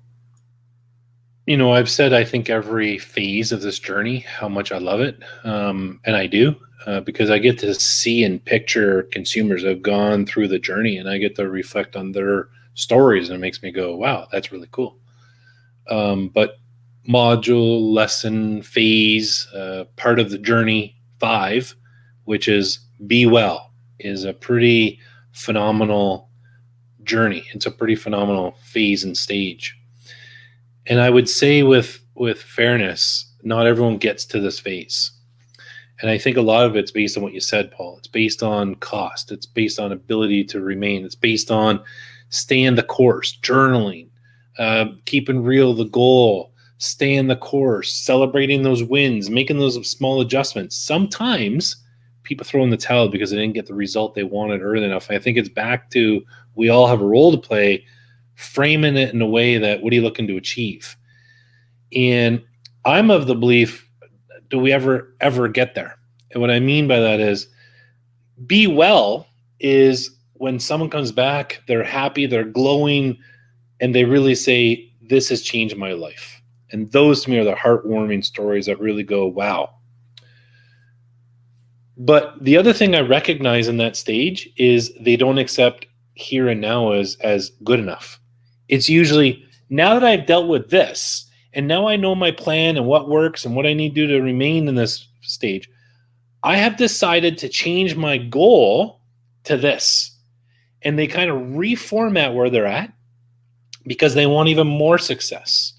said, I think every phase of this journey, how much I love it. And I do. Because I get to see and picture consumers that have gone through the journey, and I get to reflect on their stories, and it makes me go, wow, that's really cool. But module, lesson, phase, part of the journey 5, which is be well, is a pretty phenomenal journey. It's a pretty phenomenal phase and stage. And I would say with fairness, not everyone gets to this phase. And I think a lot of it's based on what you said, Paul. It's based on cost. It's based on ability to remain. It's based on staying the course, journaling, keeping real the goal, staying the course, celebrating those wins, making those small adjustments. Sometimes people throw in the towel because they didn't get the result they wanted early enough. I think it's back to we all have a role to play, framing it in a way that what are you looking to achieve? And I'm of the belief, do we ever get there? And what I mean by that is be well is when someone comes back, they're happy, they're glowing, and they really say, this has changed my life. And those to me are the heartwarming stories that really go, wow. But the other thing I recognize in that stage is they don't accept here and now as good enough. It's usually, now that I've dealt with this, and now I know my plan and what works and what I need to do to remain in this stage, I have decided to change my goal to this. And they kind of reformat where they're at because they want even more success.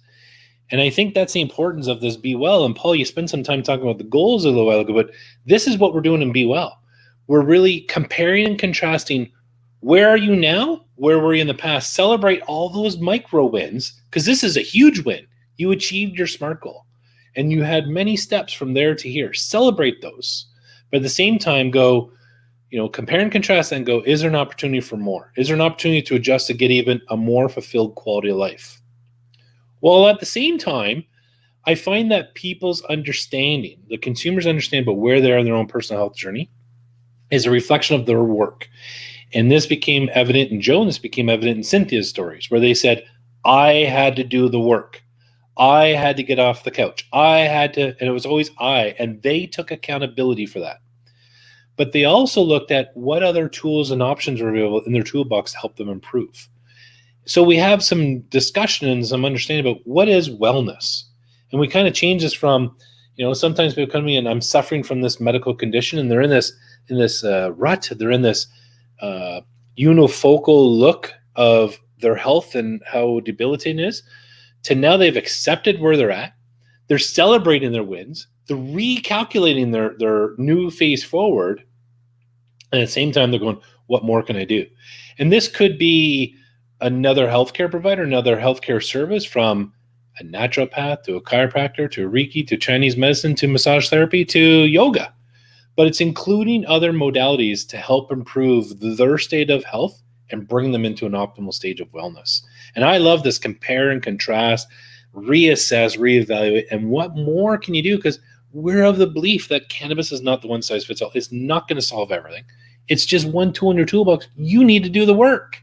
And I think that's the importance of this Be Well. And Paul, you spent some time talking about the goals a little while ago, but this is what we're doing in Be Well. We're really comparing and contrasting where are you now, where were you in the past. Celebrate all those micro wins because this is a huge win. You achieved your SMART goal and you had many steps from there to here. Celebrate those. But at the same time, go, compare and contrast and go, is there an opportunity for more? Is there an opportunity to adjust to get even a more fulfilled quality of life? Well, at the same time, I find that people's understanding, the consumers understand about where they are in their own personal health journey is a reflection of their work. And this became evident in Joe, and this became evident in Cynthia's stories, where they said, I had to do the work. I had to get off the couch. And it was always I, and they took accountability for that. But they also looked at what other tools and options were available in their toolbox to help them improve. So we have some discussion and some understanding about what is wellness. And we kind of change this from, sometimes people come to me and I'm suffering from this medical condition, and they're in this rut. They're in this unifocal look of their health and how debilitating it is. To now they've accepted where they're at. They're celebrating their wins. They're recalculating their new phase forward. And at the same time, they're going, what more can I do? And this could be another healthcare provider, another healthcare service, from a naturopath to a chiropractor to a Reiki to Chinese medicine to massage therapy to yoga. But it's including other modalities to help improve their state of health and bring them into an optimal stage of wellness. And I love this compare and contrast, reassess, reevaluate, and what more can you do? Because we're of the belief that cannabis is not the one size fits all. It's not going to solve everything. It's just one tool in your toolbox. You need to do the work.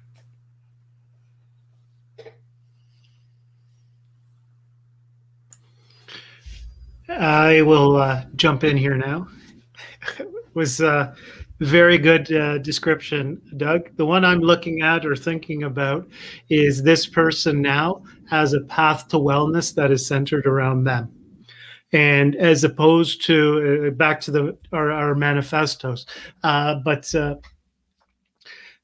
I will jump in here now. Was Very good description, Doug. The one I'm looking at or thinking about is this person now has a path to wellness that is centered around them. And as opposed to back to our manifestos, but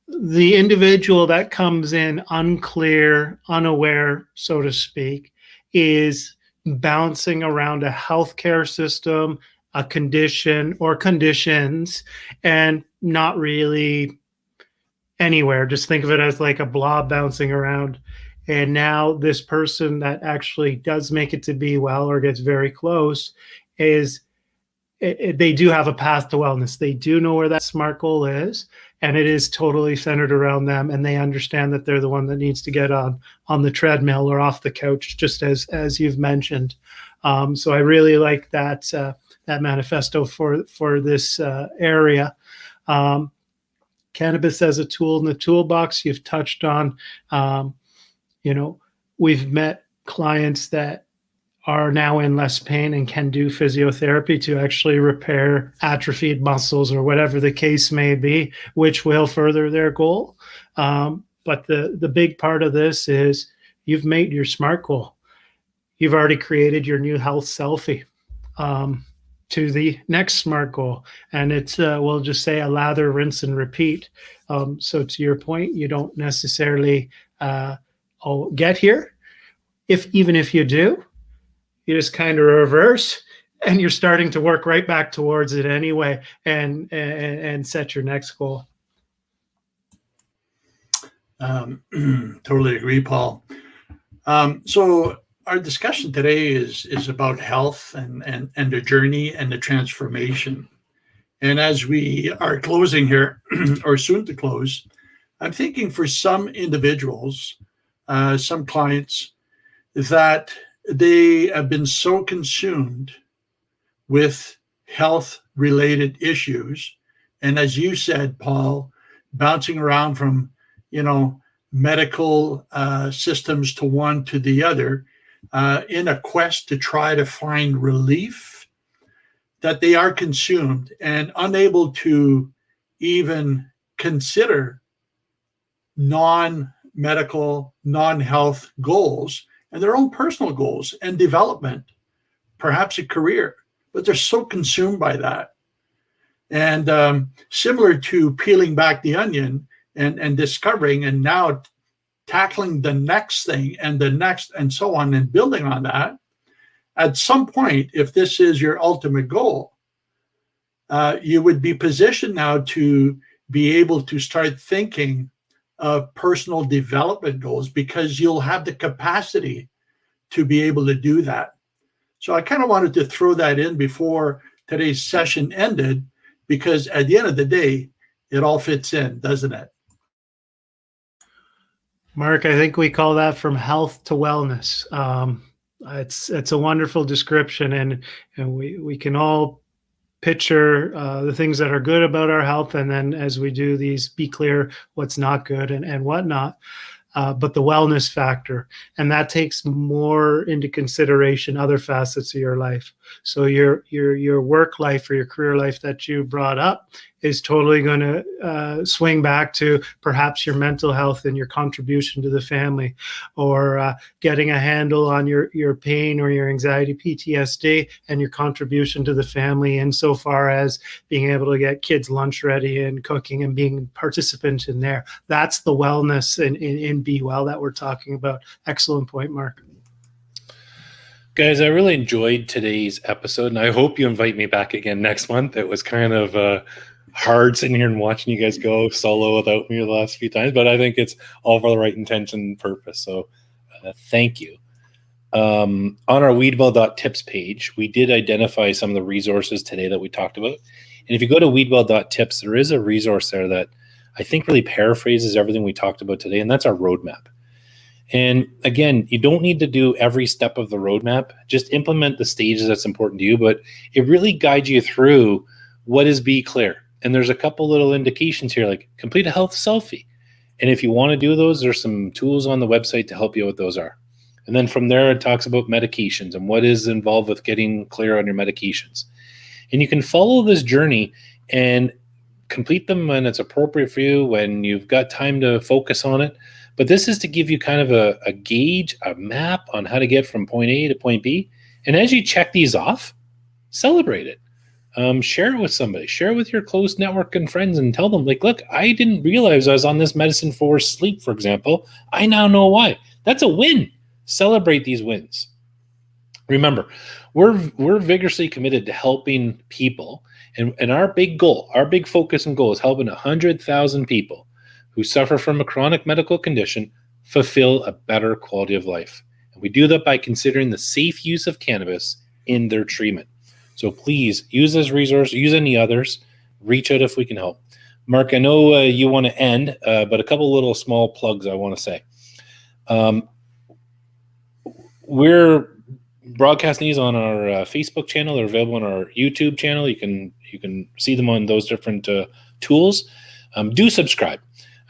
the individual that comes in unclear, unaware, so to speak, is bouncing around a healthcare system, a condition or conditions, and not really anywhere. Just think of it as like a blob bouncing around. And now this person that actually does make it to be well or gets very close is they do have a path to wellness. They do know where that SMART goal is, and it is totally centered around them. And they understand that they're the one that needs to get on the treadmill or off the couch, just as you've mentioned. So I really like that manifesto for this area. Cannabis as a tool in the toolbox. You've touched on. We've met clients that are now in less pain and can do physiotherapy to actually repair atrophied muscles or whatever the case may be, which will further their goal. But the big part of this is you've made your SMART goal. You've already created your new health selfie to the next SMART goal. And it's, we'll just say a lather, rinse, and repeat. So to your point, you don't necessarily get here. Even if you do, you just kind of reverse and you're starting to work right back towards it anyway and set your next goal. Totally agree, Paul. So our discussion today is about health and the journey and the transformation. And as we are closing here, or soon to close, I'm thinking for some individuals, some clients, that they have been so consumed with health-related issues. And as you said, Paul, bouncing around from, medical systems to one to the other in a quest to try to find relief, that they are consumed and unable to even consider non-medical, non-health goals and their own personal goals and development, perhaps a career, but they're so consumed by that. And similar to peeling back the onion and discovering and now tackling the next thing and the next and so on and building on that, at some point, if this is your ultimate goal, you would be positioned now to be able to start thinking of personal development goals because you'll have the capacity to be able to do that. So I kind of wanted to throw that in before today's session ended, because at the end of the day, it all fits in, doesn't it? Mark, I think we call that from health to wellness. It's a wonderful description, and we can all picture the things that are good about our health, and then as we do these, be clear what's not good and whatnot. But the wellness factor, and that takes more into consideration other facets of your life. So your work life or your career life that you brought up is totally going to swing back to perhaps your mental health and your contribution to the family, or getting a handle on your pain or your anxiety, PTSD, and your contribution to the family insofar as being able to get kids lunch ready and cooking and being participant in there. That's the wellness in Be Well that we're talking about. Excellent point, Mark. Guys, I really enjoyed today's episode, and I hope you invite me back again next month. It was kind of hard sitting here and watching you guys go solo without me the last few times, but I think it's all for the right intention and purpose. So thank you. On our weedwell.tips page, we did identify some of the resources today that we talked about. And if you go to weedwell.tips, there is a resource there that I think really paraphrases everything we talked about today, and that's our roadmap. And again, you don't need to do every step of the roadmap. Just implement the stages that's important to you, but it really guides you through what is Be Clear. And there's a couple little indications here, like complete a health selfie. And if you want to do those, there's some tools on the website to help you what those are. And then from there, it talks about medications and what is involved with getting clear on your medications. And you can follow this journey and complete them when it's appropriate for you, when you've got time to focus on it. But this is to give you kind of a gauge, a map on how to get from point A to point B. And as you check these off, celebrate it. Share it with somebody. Share it with your close network and friends and tell them, like, look, I didn't realize I was on this medicine for sleep, for example. I now know why. That's a win. Celebrate these wins. Remember, we're vigorously committed to helping people. And our big goal, our big focus and goal is helping 100,000 people who suffer from a chronic medical condition fulfill a better quality of life. And we do that by considering the safe use of cannabis in their treatment. So please use this resource, use any others, reach out if we can help. Mark, I know you want to end, but a couple little small plugs I want to say. We're broadcasting these on our Facebook channel. They're available on our YouTube channel. You can see them on those different tools. Do subscribe.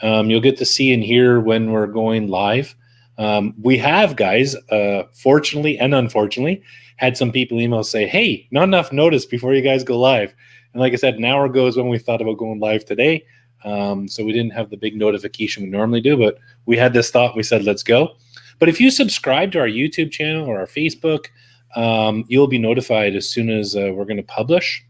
You'll get to see and hear when we're going live. We have, guys, fortunately and unfortunately, had some people email say, hey, not enough notice before you guys go live. And like I said, an hour ago is when we thought about going live today. So we didn't have the big notification we normally do, but we had this thought. We said, let's go. But if you subscribe to our YouTube channel or our Facebook, you'll be notified as soon as we're going to publish.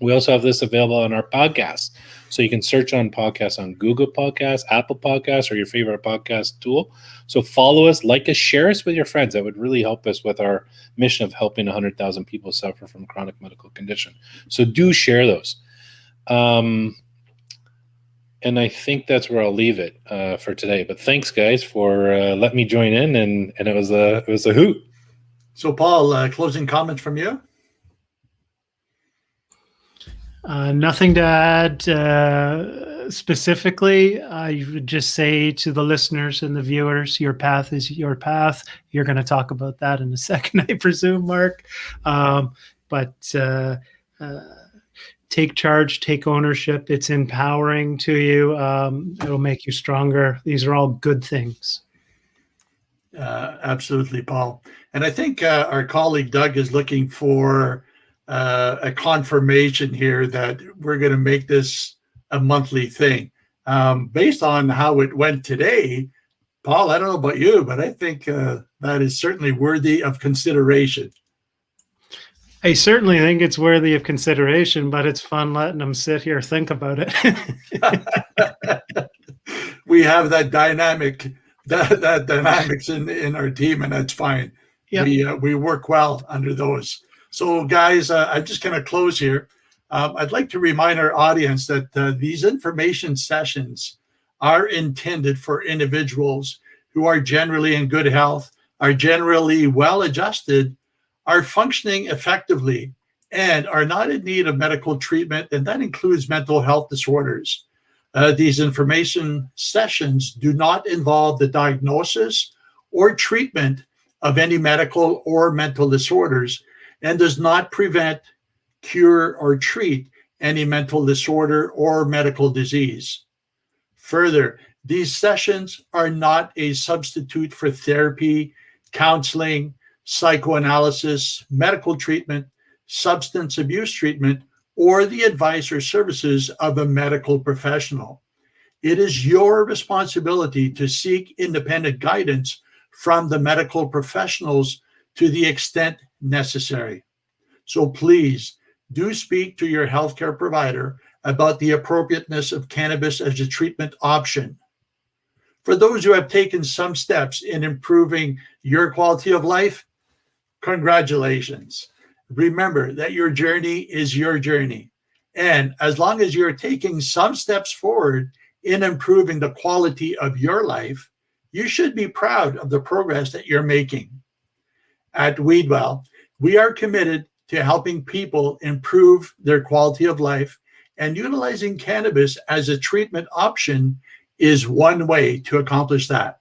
We also have this available on our podcast. So you can search on podcasts on Google Podcasts, Apple Podcasts, or your favorite podcast tool. So follow us, like us, share us with your friends. That would really help us with our mission of helping 100,000 people suffer from chronic medical condition. So do share those. And I think that's where I'll leave it for today. But thanks, guys, for letting me join in, and it was a hoot. So, Paul, closing comments from you? Nothing to add specifically. I would just say to the listeners and the viewers, your path is your path. You're going to talk about that in a second, I presume, Mark. But take charge, take ownership. It's empowering to you. It'll make you stronger. These are all good things. Absolutely, Paul. And I think our colleague Doug is looking for a confirmation here that we're going to make this a monthly thing. Based on how it went today, Paul, I don't know about you, but I think that is certainly worthy of consideration. I certainly think it's worthy of consideration, but it's fun letting them sit here think about it. We have that dynamics in our team, and that's fine. Yep. We work well under those. So, guys, I'm just going to close here. I'd like to remind our audience that these information sessions are intended for individuals who are generally in good health, are generally well-adjusted, are functioning effectively, and are not in need of medical treatment, and that includes mental health disorders. These information sessions do not involve the diagnosis or treatment of any medical or mental disorders, and does not prevent, cure, or treat any mental disorder or medical disease. Further, these sessions are not a substitute for therapy, counseling, psychoanalysis, medical treatment, substance abuse treatment, or the advice or services of a medical professional. It is your responsibility to seek independent guidance from the medical professionals to the extent necessary. So please do speak to your healthcare provider about the appropriateness of cannabis as a treatment option. For those who have taken some steps in improving your quality of life, congratulations. Remember that your journey is your journey. And as long as you're taking some steps forward in improving the quality of your life, you should be proud of the progress that you're making. At Weedwell, we are committed to helping people improve their quality of life, and utilizing cannabis as a treatment option is one way to accomplish that.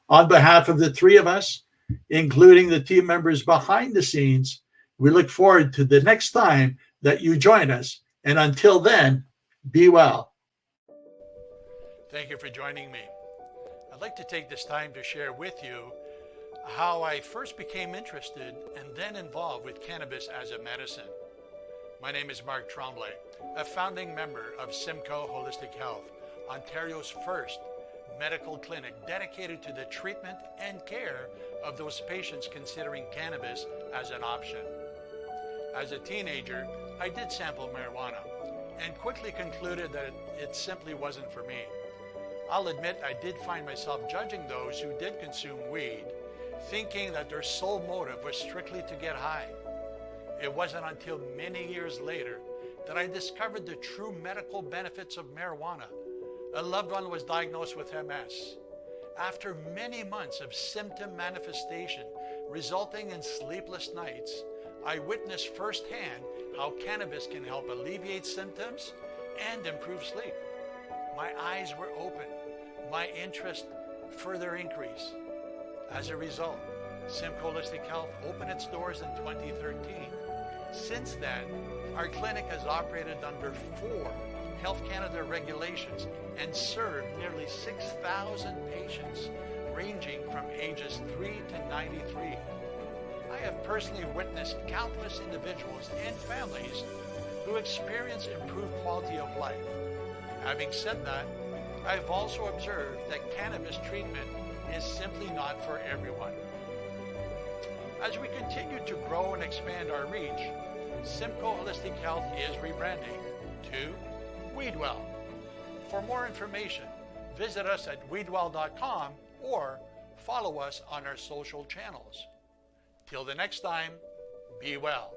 On behalf of the three of us, including the team members behind the scenes, we look forward to the next time that you join us. And until then, be well. Thank you for joining me. I'd like to take this time to share with you how I first became interested and then involved with cannabis as a medicine. My name is Mark Tremblay, a founding member of Simcoe Holistic Health, Ontario's first medical clinic dedicated to the treatment and care of those patients considering cannabis as an option. As a teenager, I did sample marijuana and quickly concluded that it simply wasn't for me. I'll admit I did find myself judging those who did consume weed, thinking that their sole motive was strictly to get high. It wasn't until many years later that I discovered the true medical benefits of marijuana. A loved one was diagnosed with MS. After many months of symptom manifestation resulting in sleepless nights, I witnessed firsthand how cannabis can help alleviate symptoms and improve sleep. My eyes were open. My interest further increased. As a result, Simcoe Holistic Health opened its doors in 2013. Since then, our clinic has operated under 4 Health Canada regulations and served nearly 6,000 patients ranging from ages 3 to 93. I have personally witnessed countless individuals and families who experience improved quality of life. Having said that, I've also observed that cannabis treatment is simply not for everyone. As we continue to grow and expand our reach, Simcoe Holistic Health is rebranding to Weedwell. For more information, visit us at weedwell.com or follow us on our social channels. Till the next time, be well.